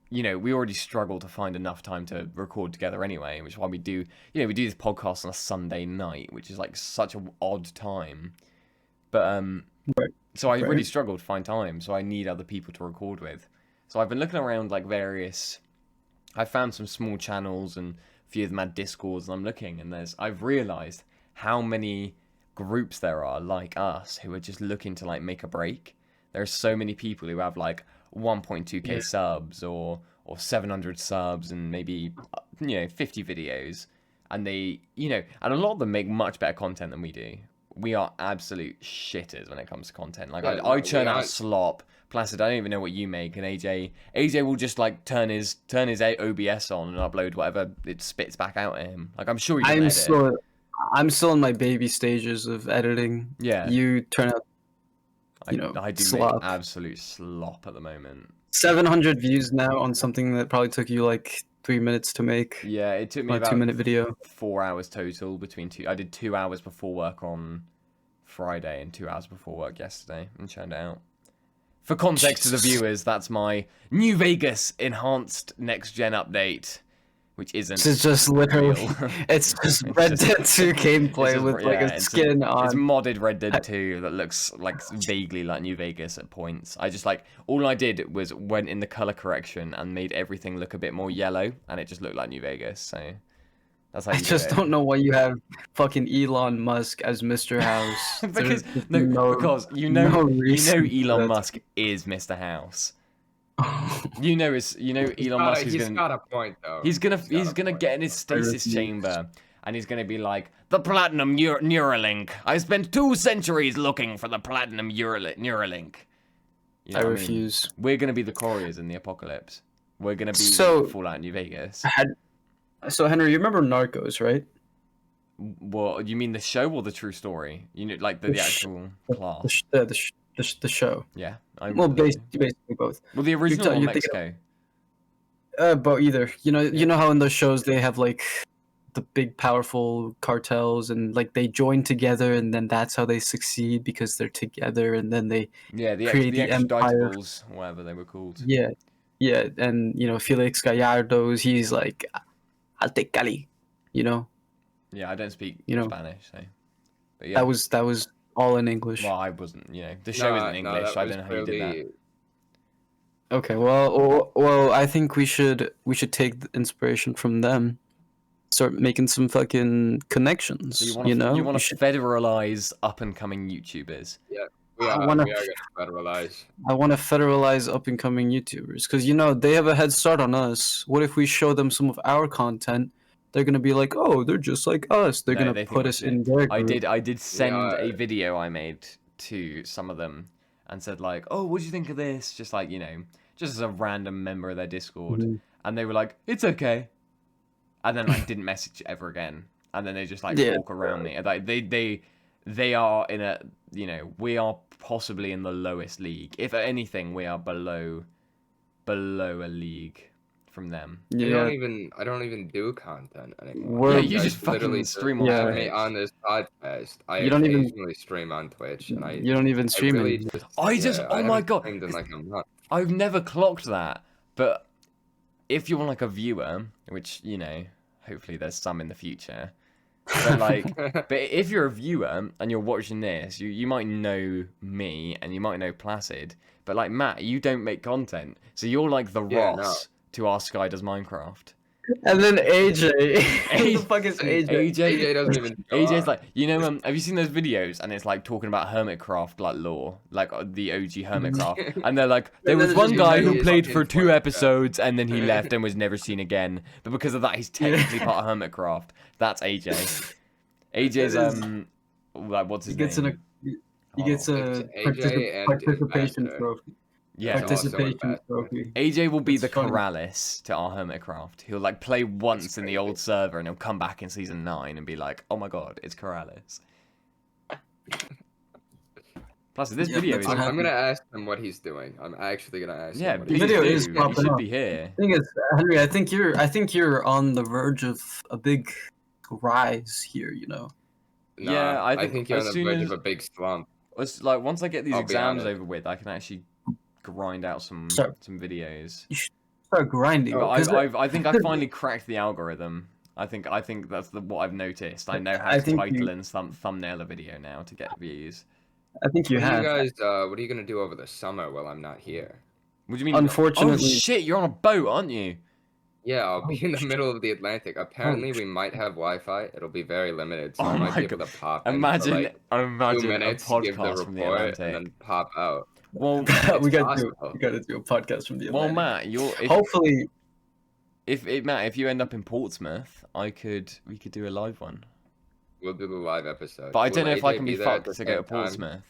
you know, we already struggle to find enough time to record together anyway, which is why we do this podcast on a Sunday night, which is like such an odd time, but so I really struggle to find time, so I need other people to record with. So I've been looking around like I found some small channels and a few of them had Discords, and I'm looking, and I've realized how many groups there are like us who are just looking to like make a break. There are so many people who have like 1.2k subs or 700 subs and maybe 50 videos, and they and a lot of them make much better content than we do. We are absolute shitters when it comes to content. Like I churn out slop. Placid, I don't even know what you make, and AJ will just like turn his OBS on and upload whatever it spits back out at him. Like I'm sure you edit. I'm still in my baby stages of editing. Yeah. You turn out I do slop. make absolute slop at the moment. 700 views now on something that probably took you like 3 minutes to make. Yeah, it took me a about 2-minute video. 4 hours total between two. I did 2 hours before work on Friday and 2 hours before work yesterday and churned it out. For context to the viewers, that's my New Vegas enhanced next gen update, which isn't. It's just literally, real. it's just Red Dead 2 gameplay with like a skin on. It's modded Red Dead 2 that looks like vaguely like New Vegas at points. I just all I did was went in the color correction and made everything look a bit more yellow, and it just looked like New Vegas. So that's how you I just don't know why you have fucking Elon Musk as Mr. House. because because Elon Musk is Mr. House. Elon Musk is He's gonna. got a point though. He's gonna get in his stasis chamber, and he's gonna be like, the platinum Neuralink. I spent 2 centuries looking for the platinum Neuralink. You know I what refuse. I mean? We're gonna be the couriers in the apocalypse. We're gonna be Fallout New Vegas. So Henry, you remember Narcos, right? What you mean, the show or the true story? You know, like the actual class. The show. Yeah. Well, basically both. Well, the original in Mexico. But either. You know how in those shows they have like the big powerful cartels and like they join together and then that's how they succeed because they're together and then they create the empire. Whatever they were called. Yeah, and Felix Gallardo's he's like, I'll take Cali, Yeah, I don't speak Spanish, so. But yeah. That was all in English. Well, I wasn't. The show isn't English, so I don't know how you did that. Okay, well, I think we should take the inspiration from them. Start making some fucking connections. So you want to federalize up and coming YouTubers. Yeah, we are going to federalize. I want to federalize up and coming YouTubers because they have a head start on us. What if we show them some of our content? They're gonna be like, oh, they're just like us. They're gonna put us in their group. I did send a video I made to some of them and said like, oh, what do you think of this? Just like just as a random member of their Discord, and they were like, it's okay. And then I didn't message ever again. and then they just like Yeah. walk around me. Like they are in a, you know, we are possibly in the lowest league. If anything, we are below a league from them. I Yeah. don't even do content anymore. We're- Yeah, You you guys just fucking literally stream on Yeah. have me Twitch. on this podcast. I You don't even- occasionally stream on Twitch, and You don't even stream really it. just, I just- oh my haven't God. streamed in like a month. I've never clocked that, but if you're like a viewer, which, you know, hopefully there's some in the future, but like, but if you're a viewer and you're watching this, you might know me and you might know Placid, but like Matt, you don't make content, so you're like the Yeah, Ross to our Sky Does Minecraft. And then AJ. Who the fuck is AJ? AJ doesn't even. show AJ's up. like, you know, have you seen those videos? And it's like talking about Hermitcraft, like lore, like the OG Hermitcraft. And they're like, there And then was it's one just guy like, who he's played fucking for 2 Minecraft. episodes and then he left and was never seen again. But because of that, he's technically part of Hermitcraft. That's AJ. AJ's like, what's his He gets name? he gets a It's AJ and participation Ambassador. trophy. Yeah, That's also Participation Ambassador. trophy. AJ will be It's the funny. Corrales to our Hermitcraft. He'll like play once in the old server and he'll come back in season 9 and be like, oh my god, it's Corrales. Plus, this Yeah, video that's is. what I'm gonna ask him what he's doing. I'm actually gonna ask Yeah, him. What please he's video do. is He popping should up. be here. Thing is, Henry, I think you're on the verge of a big rise here. You know. Nah, Yeah, I I think think you're as on the soon verge as- of a big slump. It's like once I get these I'll be exams honest. over with, I can actually grind out some Sorry. videos. Start grinding. But 'cause I think I finally cracked the algorithm. I think that's what I've noticed. I know how I to think title you- and thumbnail a video now to get views. I think you What are have. you guys? What are you gonna do over the summer while I'm not here? What do you mean? Unfortunately- Oh shit, you're on a boat, aren't you? Yeah, I'll be in the shit. middle of the Atlantic. Apparently, Oh, we might have Wi-Fi. It'll be very limited, so Oh I might my be able to pop in for Imagine, like 2 imagine a minutes, give the podcast from the report, Atlantic. and then pop out. Well, we got possible. to do a podcast from the well, Atlantic. Matt, Hopefully, if you end up in Portsmouth, we could do a live one. We'll do the live episode. But I don't know Will if I AJ can be there at fucked the to go to same time? Portsmouth.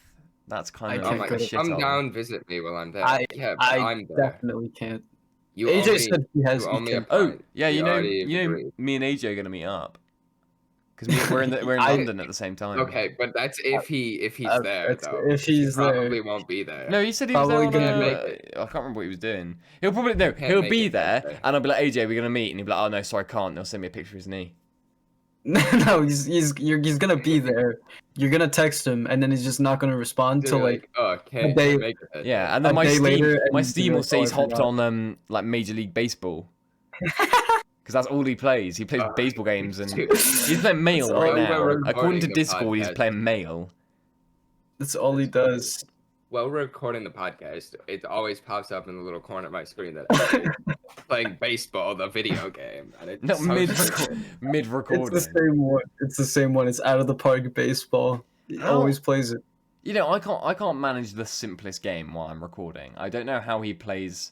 That's kind I of can't like go a to- shit Come hole. down, visit me while I'm there. I I'm there. definitely can't. You AJ owe me, said he has. you he owe me a can- Oh pint. yeah, We you know, already agreed. me and AJ are gonna meet up because we're in I- London at the same time. Okay, but that's if he's there that's though. if he's he probably there. won't be there. No, he said he was there. Probably On gonna a, make I can't remember what he was doing. He'll probably no. Can't He'll make be it there, Thursday. and I'll be like, AJ, we're gonna meet, and he'll be like, oh no, sorry, I can't. And he'll send me a picture of his knee. No, he's gonna be there. You're gonna text him, and then he's just not gonna respond Dude, till like. oh, can't day- make it. Yeah, and then A my day Steam, later, and my he's Steam will like, say "Oh, I he's hopped forgot." on like Major League Baseball. Because that's all he plays. He plays baseball games, and Dude. he's playing Mail That's right all now. we're According to recording the Discord, he's podcast. playing Mail. That's all he does. While we're recording the podcast, it always pops up in the little corner of my screen that I'm playing baseball, the video game. And it's No, so mid It's recording. the same one. It's the same one. It's out of the park baseball. He How- always plays it. You know, I can't manage the simplest game while I'm recording. I don't know how he plays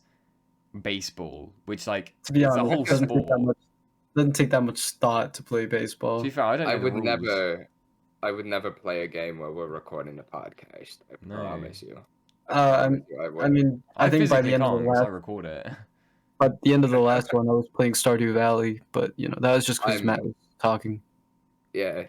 baseball, which like To be it's a honest, whole it doesn't take that sport. much. Doesn't take that much thought to play baseball. To be fair, I don't know I the would rules. I would never play a game where we're recording a podcast. I No. promise you. I would. mean, I think by the physically end of the can't 'cause I last, record it. by the end of the last one, I was playing Stardew Valley, but you know that was just because I'm- Matt was talking. Yeah.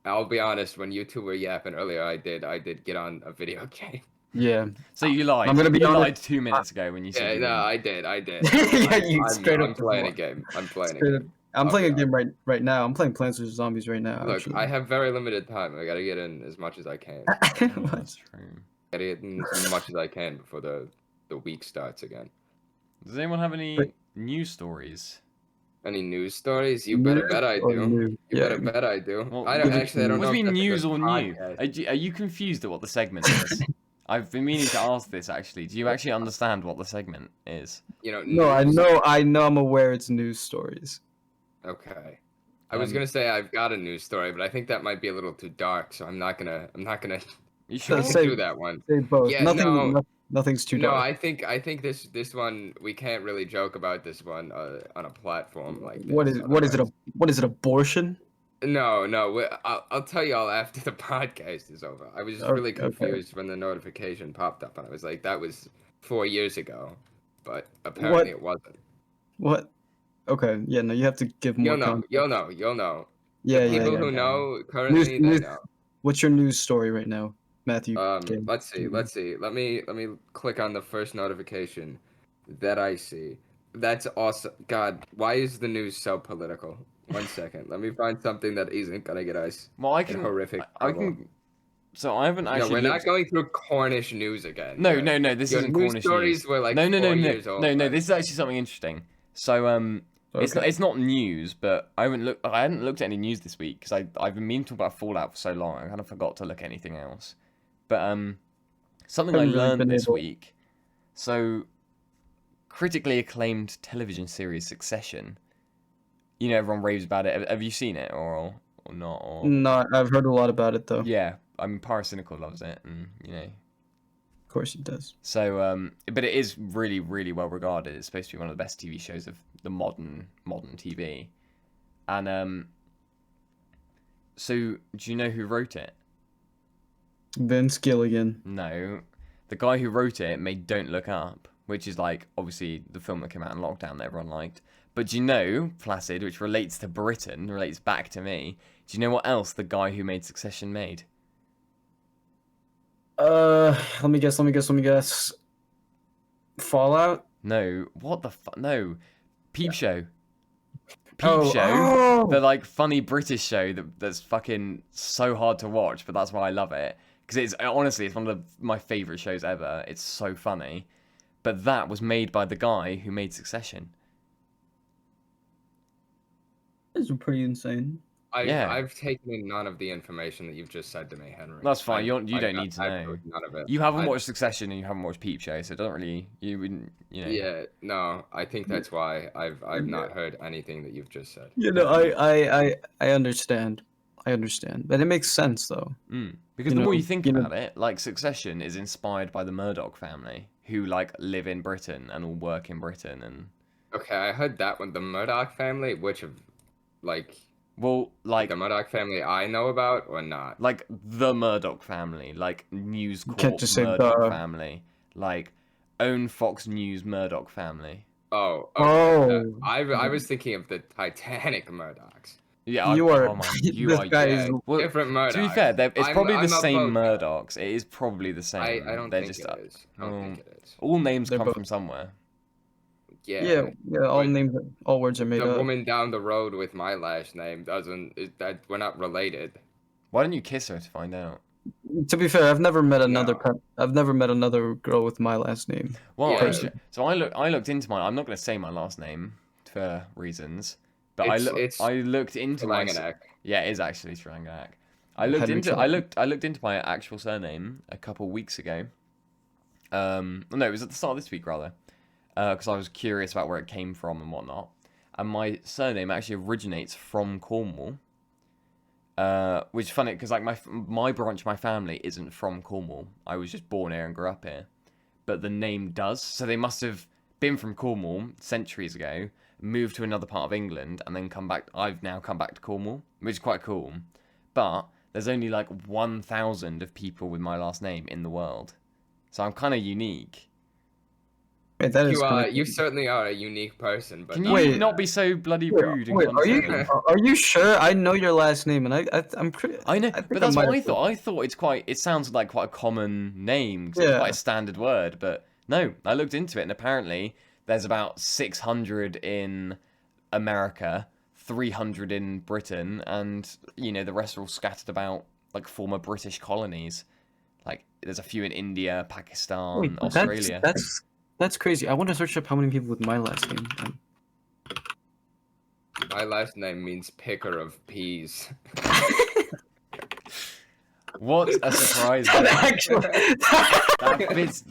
I'll be honest. When you two were yapping earlier, I did get on a video game. Yeah, So you lied. I'm gonna be you honest- lied 2 minutes ago when you Yeah, said you no, didn't. I did. Yeah, you I'm, straight I'm up playing a lied. game. I'm playing a Straight up. game. I'm I'll playing be a game right now. I'm playing Plants vs Zombies right now. Look, actually. I have very limited time. I gotta get in as much as I can. That's true. Gotta get in as much as I can before the week starts again. Does anyone have any But- news stories? Any news stories? You better bet I Or do. new? You Yeah. better bet I do. Well, I don't what do- actually. I don't What know. do you if mean that's a news good or new? podcast. Are you confused at what the segment is? I've been meaning to ask this actually. Do you actually understand what the segment is? You know. No, news- I know. I'm aware it's news stories. Okay. I was Um, gonna say I've got a news story, but I think that might be a little too dark, so I'm not gonna You sure? Say- do that one. Say both. Yeah, Nothing. no. Nothing's too No, dark. I think this one we can't really joke about this one on a platform like this. What is it? Abortion? No, I'll tell you all after the podcast is over. I was just really Okay. confused when the notification popped up, and I was like, that was 4 years ago, but apparently it wasn't. What? Okay. Yeah. No. You have to give more. You'll know. context. You'll know. Yeah, People yeah, yeah. who Okay. know currently, they know. What's your news story right now, Matthew? Let's see. Let me click on the first notification that I see. That's awesome. God, why is the news so political? 1 second. Let me find something that isn't gonna get us Well, I in can. horrific I trouble. can. So I haven't No, actually. we're not looked... going through Cornish news again. No, Your- no. This your isn't news Cornish stories news. were like No. 4 years old. No. man. This is actually something interesting. So Okay. it's not news, but I hadn't looked at any news this week because I've been meaning to talk about Fallout for so long. I kind of forgot to look at anything else. But something I Haven't really learned been this able- week. So critically acclaimed television series Succession. You know, everyone raves about it. Have you seen it or not? Or No, I've heard a lot about it though. yeah, I mean, Paracynical loves it, and you know. Of course it does. So, but it is really, really well regarded. It's supposed to be one of the best TV shows of the modern TV. And so do you know who wrote it? Vince Gilligan. No, the guy who wrote it made Don't Look Up, which is like obviously the film that came out in lockdown that everyone liked. But do you know Placid, which relates to Britain, relates back to me? Do you know what else the guy who made Succession made? Let me guess. Fallout? No, what the fuck? No, Peep Show. Peep Oh, Show, oh! the like funny British show that's fucking so hard to watch, but that's why I love it. Because it's honestly, it's one of my favorite shows ever. It's so funny. But that was made by the guy who made Succession. This is pretty insane. I've taken in none of the information that you've just said to me, Henry. That's fine. You I've don't need to know. heard none of it. You haven't watched Succession and you haven't watched Peep Show, so it doesn't really. You wouldn't. You know. Yeah, no, I think that's why I've not heard anything that you've just said. You know, I understand. I understand. But it makes sense though. Because You the more know- you think you know- about it, like Succession is inspired by the Murdoch family, who like live in Britain and all work in Britain, and Okay, I heard that one. The Murdoch family, which of, like, well, like the Murdoch family I know about or not? like the Murdoch family, like News Corp can't just say Murdoch the. family, like own Fox News Murdoch family. Oh, Oh. okay. I was thinking of the Titanic Murdochs. Yeah, You are. Oh my, you This are. guy Yeah, is. Well, different Murdochs. to be fair, it's probably I'm the a same both guy. Murdochs. It is probably the same. I don't They're think just it is. I don't think it is. all names They're come both- from somewhere. Yeah. Yeah. All but names, all words are made The up. woman down the road with my last name that we're not related. Why don't you kiss her to find out? To be fair, I've never met another. No. I've never met another girl with my last name. Well, Yeah. so I looked into my. I'm not going to say my last name for reasons, but It's I looked into my. Langenack. Yeah, it is actually Sranganak. I looked into my actual surname a couple weeks ago. No, it was at the start of this week rather, because I was curious about where it came from and whatnot. And my surname actually originates from Cornwall. Which is funny because like my branch of my family isn't from Cornwall. I was just born here and grew up here, but the name does. So they must have been from Cornwall centuries ago, moved to another part of England, and then come back. I've now come back to Cornwall, which is quite cool. But there's only like 1,000 of people with my last name in the world, so I'm kind of unique. Wait, that is. You certainly are a unique person, but Can not- you Wait. not be so bloody rude and Wait, are condescending? you sure? I know your last name, and I'm pretty. I know, think but that's might what I have- thought. I thought it sounds like quite a common name, 'cause it's Yeah. quite a standard word, but no, I looked into it, and apparently there's about 600 in America, 300 in Britain, and, you know, the rest are all scattered about, like, former British colonies. Like, there's a few in India, Pakistan, Wait, Australia. That's crazy. I want to search up how many people with my last name. My last name means picker of peas. What a surprise.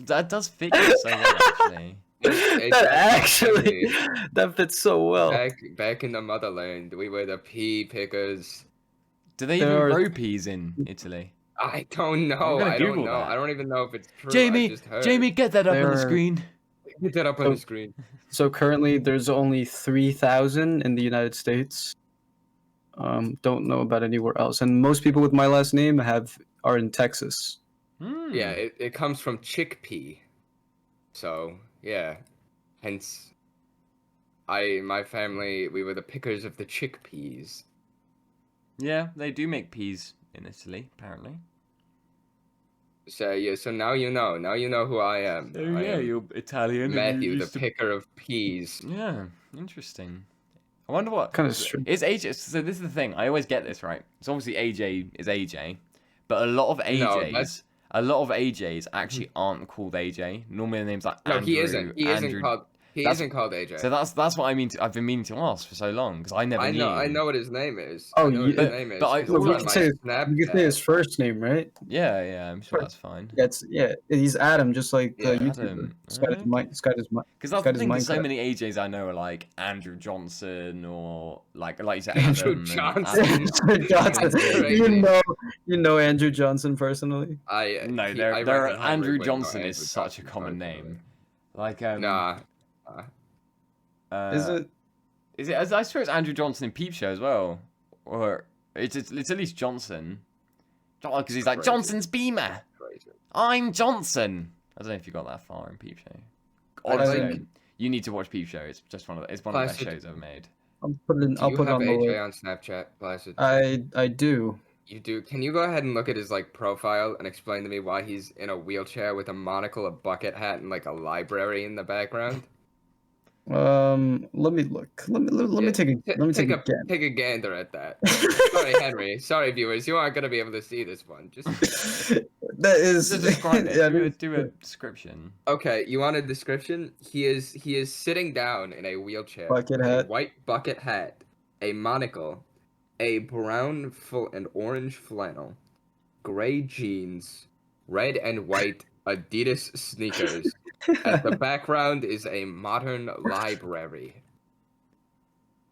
That does fit you so well, actually. That fits so well. Back in the motherland, we were the pea pickers. Do they even grow peas in Italy? I don't know. I'm gonna I don't Google know. that. I don't even know if it's true. I Jamie, just heard. get that up on the They're- screen. Get that up on the screen. So currently, there's only 3,000 in the United States. Don't know about anywhere else, and most people with my last name are in Texas. Yeah, it comes from chickpea. So yeah, hence, my family, we were the pickers of the chickpeas. Yeah, they do make peas in Italy, apparently. So yeah, so now you know. Now you know who I am. Oh I yeah, am you're Italian. and Matthew, you the used to... picker of peas. Yeah, interesting. I wonder what Kind of strange. is AJ. So this is the thing. I always get this right. So obviously AJ is AJ, but a lot of AJs, actually aren't called AJ. Normally the name's like No, Andrew. he isn't. He isn't Andrew. called. He That's- isn't called AJ. So that's what I mean. I've been meaning to ask for so long because I never I knew. know. I know what his name is. Oh, I know what his name is. but I- 'cause Well, it's we on can my say- Snapchat. You can say his first name, right? Yeah, I'm sure that's fine. Yeah, he's Adam, just like the Yeah, YouTuber. Adam. Because Because that's the thing. There's so many AJs I know are like Andrew Johnson or like you said, Andrew Adam and Johnson. Adam. Andrew Johnson. That's crazy. You know Andrew Johnson personally. No, I there reckon Henry Andrew would know Johnson is Andrew such a Johnson common personally. name. Like Nah. Is it? Is it? I swear it's Andrew Johnson in Peep Show as well, or it's at least Johnson. Because he's like Crazy. Johnson's Beamer. Crazy. I'm Johnson. I don't know if you got that far in Peep Show. I Honestly, think- you need to watch Peep Show. It's just one of the best shows ever made. I'll put it Do you have on the AJ list. on Snapchat, Placid? I do. You do. Can you go ahead and look at his like profile and explain to me why he's in a wheelchair with a monocle, a bucket hat, and like a library in the background? Let me look. Let me Yeah, take a guess. take a gander at that. Sorry, Henry. Sorry, viewers. You aren't gonna be able to see this one. Just That is. Just describe it. yeah, do a description. okay. You want a description? He is sitting down in a wheelchair. Bucket with hat. A white bucket hat, a monocle, a brown and orange flannel, gray jeans, red and white Adidas sneakers. At the background is a modern library.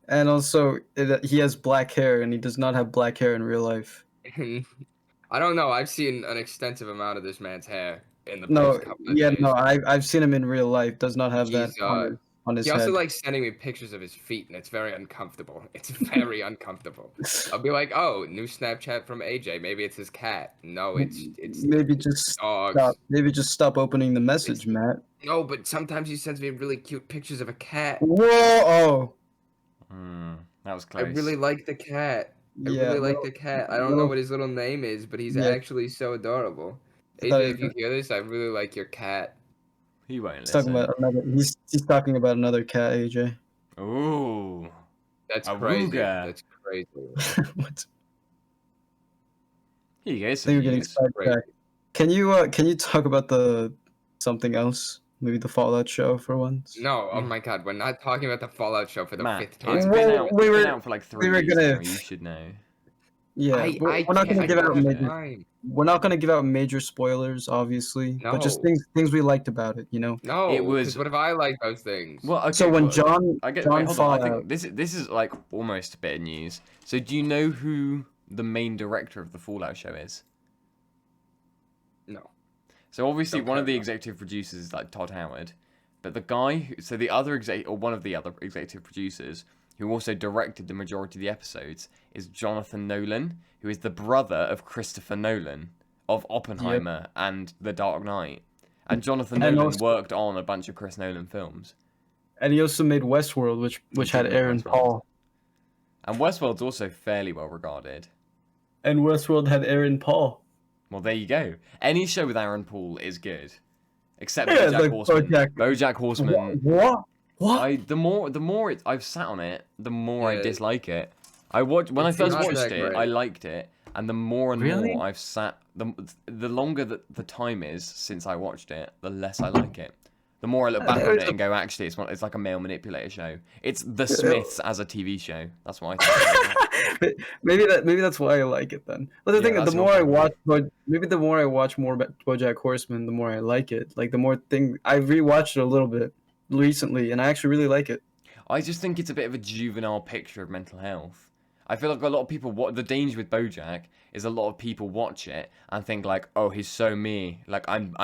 And also, he has black hair, and he does not have black hair in real life. I don't know. I've seen an extensive amount of this man's hair in the No, past couple of yeah, days. no, I've seen him in real life. Does not have that He's, on his He head. also likes sending me pictures of his feet, and it's very uncomfortable. It's very uncomfortable. I'll be like, "Oh, new Snapchat from AJ. Maybe it's his cat." No, it's Maybe just dogs. stop. Maybe just stop opening the message, Matt. No, but sometimes he sends me really cute pictures of a cat. Whoa! Oh, That was I close. really like the cat. I yeah. really like well, the cat. I don't know what his little name is, but he's Yeah. actually so adorable. I thought AJ, he if you was- hear this, I really like your cat. He won't He's talking listen. about another. He's talking about another cat, AJ. Ooh. That's A crazy. Ruga. That's crazy. What? Here you go. I Some think we're getting news. sidetracked. Can you talk about the something else? Maybe the Fallout show for once. No, oh my god, we're not talking about the Fallout show for the Matt, fifth it's time. been Well, out. we It's were- been out for like 3 were weeks gonna- now. You should know. Yeah, we're not gonna give out major. We're not gonna give out major spoilers, obviously, but just No. things we liked about it. You know. No, It was- because what if I like those things? Well, okay, So when well, John wait, John hold on. I Fallout, think this is like almost a bit of news. So do you know who the main director of the Fallout show is? No. So obviously Don't one of the care. executive producers is like Todd Howard, but the guy, so the other one of the other executive producers who also directed the majority of the episodes is Jonathan Nolan, who is the brother of Christopher Nolan of Oppenheimer and The Dark Knight. And Jonathan And Nolan also- worked on a bunch of Chris Nolan films. and he also made Westworld, which had did make Aaron Westworld. Paul, And Westworld's also fairly well regarded. and Westworld had Aaron Paul. Well, there you go. Any show with Aaron Paul is good, except Yeah, BoJack like Horseman. BoJack. BoJack Horseman. What? The more I've sat on it, the more I Yeah. dislike it. When I It's first not watched that it, great. I liked it, and the more and Really? more I've sat, the longer that the time is since I watched it, the less I like it. The more I look back on it and go, actually, it's like a male manipulator show. It's The Smiths as a TV show. That's what I think. maybe that's why I like it then. But the Yeah, thing, that's the your more I problem. watch, maybe the more I watch more about BoJack Horseman, the more I like it. Like the more I rewatched it a little bit recently, and I actually really like it. I just think it's a bit of a juvenile picture of mental health. I feel like a lot of people, the danger with BoJack is a lot of people watch it and think like, oh, he's so me, like I'm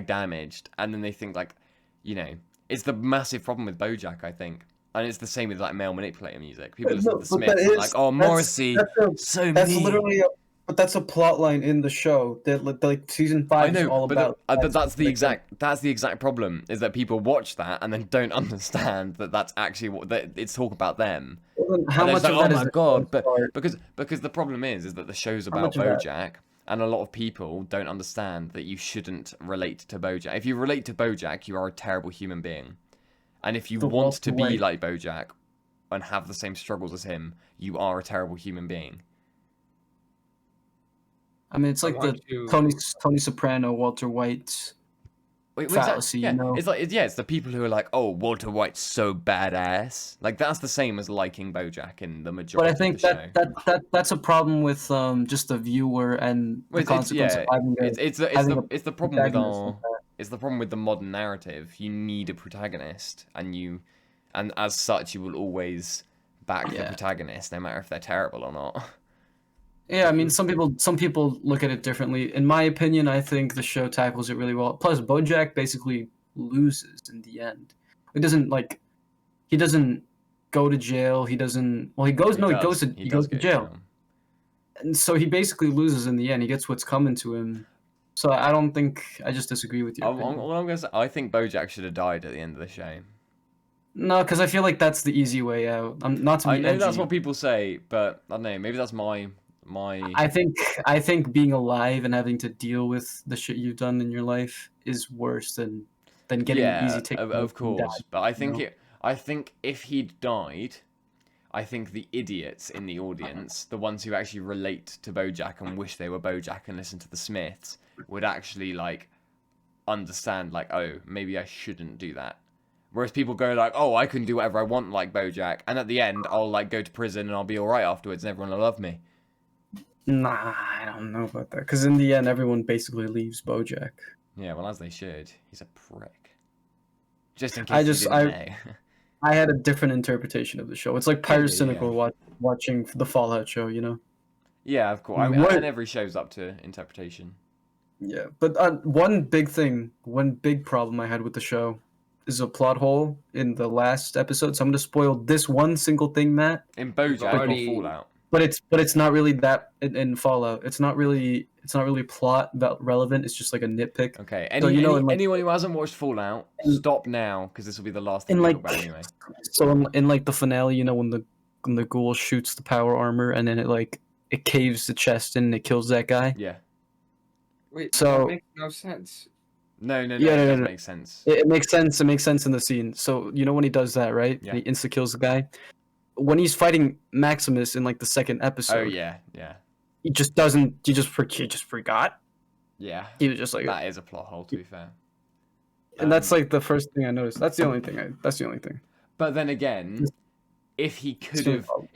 #damaged, and then they think like, you know, it's the massive problem with BoJack, I think, and it's the same with like male manipulator music. People listen to the But that Smiths and is- like, oh, that's- Morrissey, so That's me. literally, but that's a plot line in the show that like season 5 I is know, all but about. that's the exact problem is that people watch that and then don't understand that that's actually that it's talk about them. then how And much it's of like, that oh is my god, but part? because the problem is that the show's How about much of that? BoJack, and a lot of people don't understand that you shouldn't relate to BoJack. If you relate to BoJack, you are a terrible human being, and if you The want to Walter be White. like BoJack and have the same struggles as him, you are a terrible human being. I mean, it's I like want the to- Tony Soprano, Walter White Wait, fallacy, yeah, you know? it's the people who are like, oh, Walter White's so badass. Like that's the same as liking BoJack in the But majority I think of the show. that's a problem with just the viewer and the consequence of having It's the problem with protagonist like that. it's the problem with the modern narrative. You need a protagonist, and as such, you will always back the Yeah. protagonist, no matter if they're terrible or not. Yeah, I mean, some people look at it differently. In my opinion, I think the show tackles it really well. Plus, BoJack basically loses in the end. He doesn't go to jail. He doesn't. Well, he goes to jail. And so he basically loses in the end. He gets what's coming to him. So I don't think I just disagree with your opinion. All I'm gonna say, I think BoJack should have died at the end of the show. No, because I feel like that's the easy way out. I'm not to be I know edgy. that's what people say, but I don't know. Maybe that's my. I think being alive and having to deal with the shit you've done in your life is worse than getting easy taken. Of course. But I think you know? I think if he'd died, I think the idiots in the audience, the ones who actually relate to BoJack and wish they were BoJack and listen to the Smiths, would actually like understand like, oh, maybe I shouldn't do that. Whereas people go like, oh, I can do whatever I want like BoJack, and at the end I'll like go to prison and I'll be all right afterwards and everyone will love me. Nah, I don't know about that. Because in the end, everyone basically leaves BoJack. Yeah, well, as they should. He's a prick. Just in case you didn't know. I had a different interpretation of the show. It's like pyrocynical yeah. watching the Fallout show, you know? Yeah, of course. I mean, What- and every show's up to interpretation. Yeah, but one big problem I had with the show is a plot hole in the last episode. So I'm gonna spoil this one single thing, Matt. In BoJack already- or Fallout. But it's not really that in Fallout. It's not really plot relevant. It's just like a nitpick. Okay, So, you know, in, like- anyone who hasn't watched Fallout, stop now, because this will be the last thing In we like talk about anyway. so in like the finale, you know, when the ghoul shoots the power armor and then it caves the chest in and it kills that guy. Yeah. Wait, So- that makes no sense. No, Yeah, it no, doesn't no. make sense. It makes sense. It makes sense in the scene. So you know when he does that, right? Yeah. And he insta kills the guy. When he's fighting Maximus in like the second episode, Oh, yeah. he just doesn't. He just forgot. Yeah. He was just like, That is a plot hole, to be fair. and that's like the first thing I noticed. That's the only thing. That's the only thing. But then again, if he could have, problem.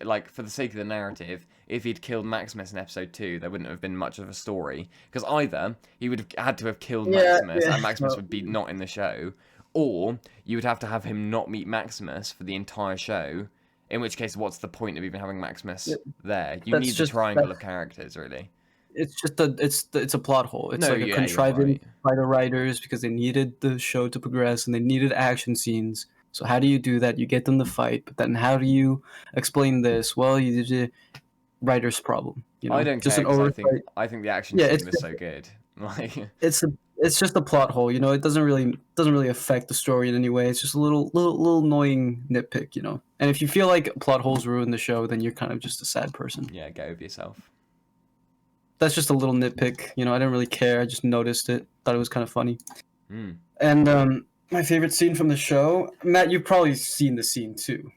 like for the sake of the narrative, if he'd killed Maximus in episode 2, there wouldn't have been much of a story. Because either he would have had to have killed Maximus, and Maximus would be not in the show, or you would have to have him not meet Maximus for the entire show. In which case, what's the point of even having Maximus there? You That's need the just- triangle of characters, really. It's just it's a plot hole. It's No, like a yeah, you're contrivance right. by the writers because they needed the show to progress and they needed action scenes. So how do you do that? You get them to fight, but then how do you explain this? Well, you did a writer's problem. You know, I don't just care, an 'cause oversight. I think the action Yeah, scene it's was so good. Like, It's just a plot hole. You know, it doesn't really affect the story in any way. It's just a little annoying nitpick. You know, and if you feel like plot holes ruin the show, then you're kind of just a sad person. yeah, get over yourself. That's just a little nitpick. You know, I didn't really care. I just noticed it. Thought it was kind of funny. Mm. And my favorite scene from the show, Matt, you've probably seen the scene too.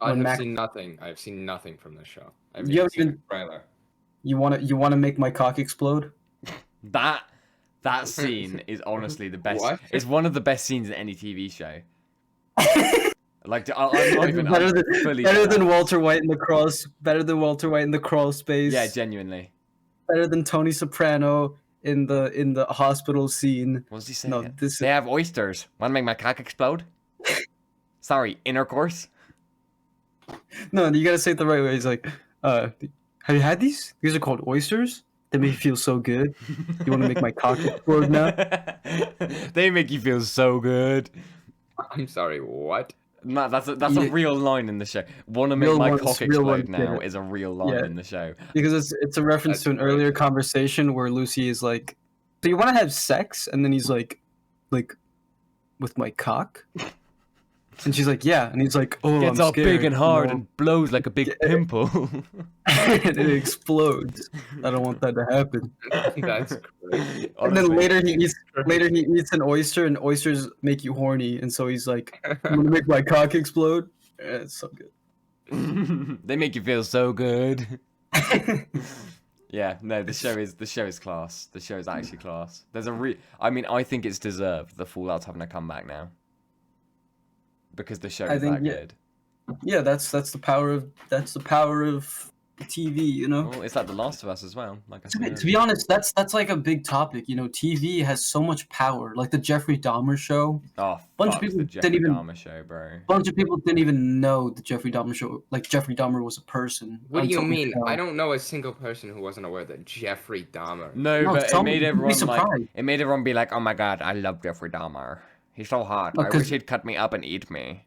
I When have Mac- seen nothing. I've seen nothing from this show. I've You haven't seen even- the trailer. You want to make my cock explode? That scene is honestly the best. What? It's one of the best scenes in any TV show. Like, I'm not even better I'm than fully better there. than Walter White in the cross. Better than Walter White in the crawl space. Yeah, genuinely. Better than Tony Soprano in the hospital scene. What was he saying? No, this They have oysters. Want to make my cock explode? Sorry, intercourse. No, you gotta say it the right way. He's like, have you had these? These are called oysters. They make you feel so good. You want to make my cock explode now? They make you feel so good. I'm sorry, what? No, that's a Yeah. real line in the show. Want to make Real my ones- cock real explode ones now get it. is a real line Yeah. in the show. Because it's a reference That's to an great. earlier conversation where Lucy is like, "Do you want to have sex?" And then he's like, with my cock. And she's like, yeah. And he's like, oh, Gets I'm all scared. big and hard you know? and blows like a big pimple. And it explodes. I don't want that to happen. That's crazy. And then Honestly. later he eats an oyster, and oysters make you horny. And so he's like, I'm gonna make my cock explode. It's so good. They make you feel so good. Yeah, no, the show is class. The show is actually class. I mean, I think it's deserved the Fallout's having a comeback now. Because the show is that good. Yeah, that's the power of TV, you know. Well, it's like The Last of Us as well. Like I said To be honest, that's like a big topic. You know, TV has so much power. Like the Jeffrey Dahmer show. Oh, Bunch of fuck people the Jeffrey didn't even- Dahmer show, bro. Bunch of people didn't even know the Jeffrey Dahmer show. Like Jeffrey Dahmer was a person. What do you until mean? the show. I don't know a single person who wasn't aware that Jeffrey Dahmer. No, No, but it some- made you'd be everyone like surprised. it made everyone be like, "Oh my god, I love Jeffrey Dahmer. He's so hot. No, I 'cause- wish he'd cut me up and eat me."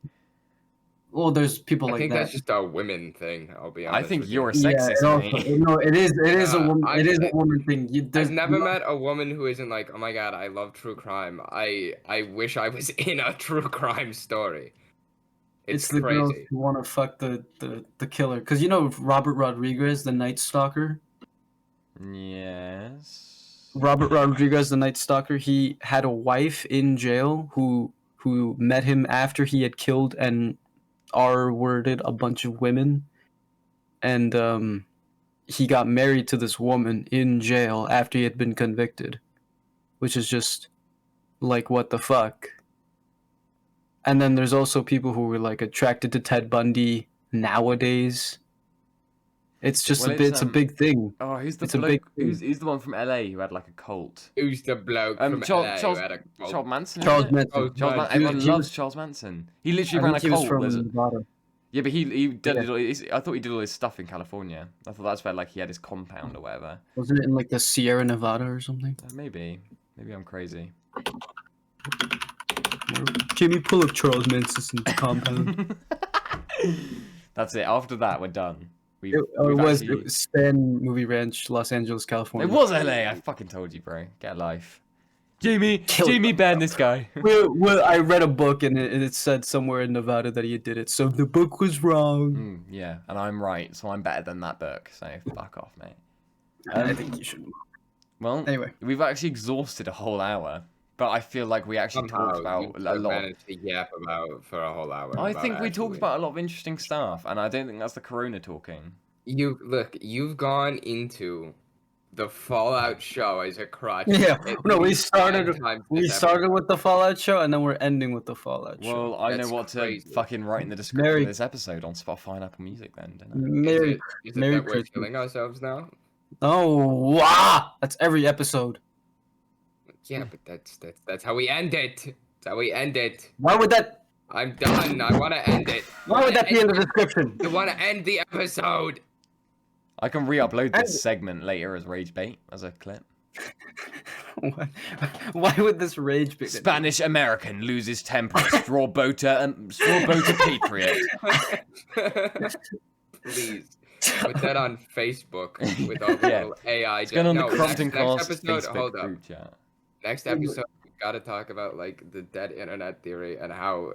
Well, there's people I like think that. that's just a women thing. I'll be honest. I think with you're a you. sexist, also, mate. no, it is a woman. I- It is a woman thing. I've never met a woman who isn't like, oh my god, I love true crime. I wish I was in a true crime story. It's the girls crazy. who want to fuck the killer. Because you know Robert Rodriguez, the Night Stalker. Yes. Robert Rodriguez, the Night Stalker, he had a wife in jail who met him after he had killed and R-worded a bunch of women, and he got married to this woman in jail after he had been convicted, which is just like, what the fuck. And then there's also people who were like attracted to Ted Bundy nowadays. It's just Well, it's a big thing. Oh, who's the It's a bloke? big thing. Who's the one from LA who had like a cult? Who's the bloke from LA who had a cult? Charles Manson. Charles isn't it? Manson. Everyone He loves was- Charles Manson. He literally I ran a think he was cult. from There's a- Nevada. Yeah, but he did Yeah. all I thought he did all his stuff in California. I thought that's where like he had his compound or whatever. Wasn't it in like the Sierra Nevada or something? Maybe I'm crazy. Jimmy, pull up Charles Manson's compound. That's it. After that, we're done. We've, It we've was actually- Stan Movie Ranch, Los Angeles, California. It was LA. I fucking told you, bro. Get a life. Jamie Kill- banned this guy. Well, I read a book and it said somewhere in Nevada that he did it, so the book was wrong. Yeah, and I'm right, so I'm better than that book. So fuck off, mate. I think you should. Well, Anyway. we've actually exhausted a whole hour, but I feel like we actually talked about you a lot. managed to yap about for a whole hour. I about think we talked actually- about a lot of interesting stuff, and I don't think that's the Corona talking. You've gone into the Fallout show as a crutch. Yeah, at no, we least started 5 times we this started episode. with the Fallout show, and then we're ending with the Fallout show. Well, I know That's what to crazy. fucking write in the description Merry- of this episode on Spotify and Apple Music then, don't I? Merry, Is it Merry that we're Christmas. killing ourselves now? Oh, wow! That's every episode. Yeah, but that's how we end it. That's how we end it. Why would that? I'm done. I want to end it. Why would that be in the description? I want to end the episode. I can re-upload And- this segment later as Rage Bait as a clip. Why would this rage be? Spanish American loses temper. Strawbota Patriot. Please put that on Facebook with our Yeah. little AI. It's going on the next CrumptonCast episode. Facebook Hold up. group chat. Next episode, we gotta talk about like the dead internet theory and how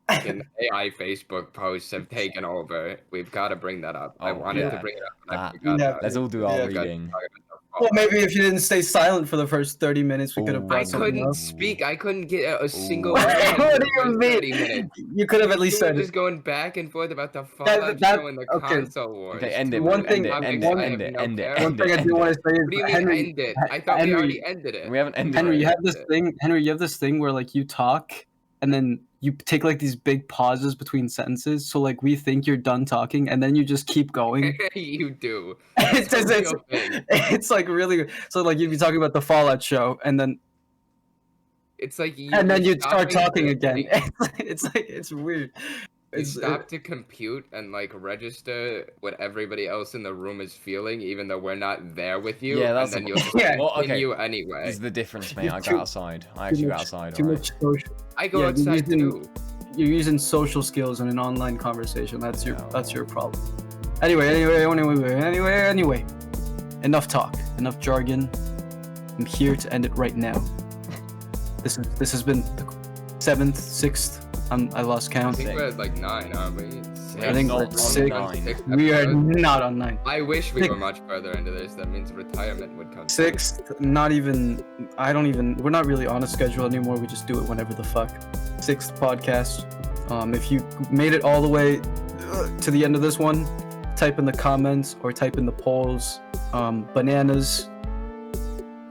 fucking AI Facebook posts have taken over. We've got to bring that up. I Oh, wanted yeah. to bring it up. And I That- forgot Yeah. about Let's it. all do our Yeah, We've got to reading. talk about the Well, Fallout. maybe if you didn't stay silent for the first 30 minutes, we could have Ooh. brought I something couldn't up. speak. I couldn't get a single Ooh. word in What the do you first mean? 30 minutes. You could have at least You were said it. just going back and forth about the Fallout that- show and the okay. console wars. Okay, end it. Two One End thing- it. topics End I it. have End it. no End it. care One End thing I it. do want to say is, What do you mean Henry, end it? I thought we Henry- already ended it. We haven't ended Henry, it. you have this thing. Henry, you have this thing where like you talk, and then you take like these big pauses between sentences. So like we think you're done talking, and then you just keep going. You do. it's, That's a it's, real thing. it's like really so like you'd be talking about the Fallout show, and then It's like you. you'd start stopping talking to, again. like, it's weird. You It's stop to compute and like register what everybody else in the room is feeling, even though we're not there with you. Yeah, that's and then the- you'll just Yeah. Well, okay. continue anyway. This is the difference, mate. I Too- go outside. I actually go outside, Too alright? much social. I go Yeah, outside you're too. You're using social skills in an online conversation. That's your problem. Anyway. Enough talk. Enough jargon. I'm here to end it right now. This has been the 7th, 6th, I lost I count. think we're at like 9, aren't we? I think not we're on at 6. 9. We are not on 9. I wish we Six. were much further into this. That means retirement would come. 6th, not even. We're not really on a schedule anymore. We just do it whenever the fuck. 6th podcast. If you made it all the way to the end of this one, type in the comments or type in the polls. Bananas.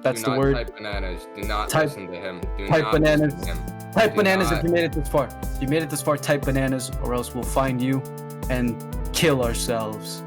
That's Do the not word. Type bananas. Do not Type- listen to him. Do type not bananas. listen to him. Type Do bananas not. if you made it this far. If you made it this far, type bananas, or else we'll find you and kill ourselves.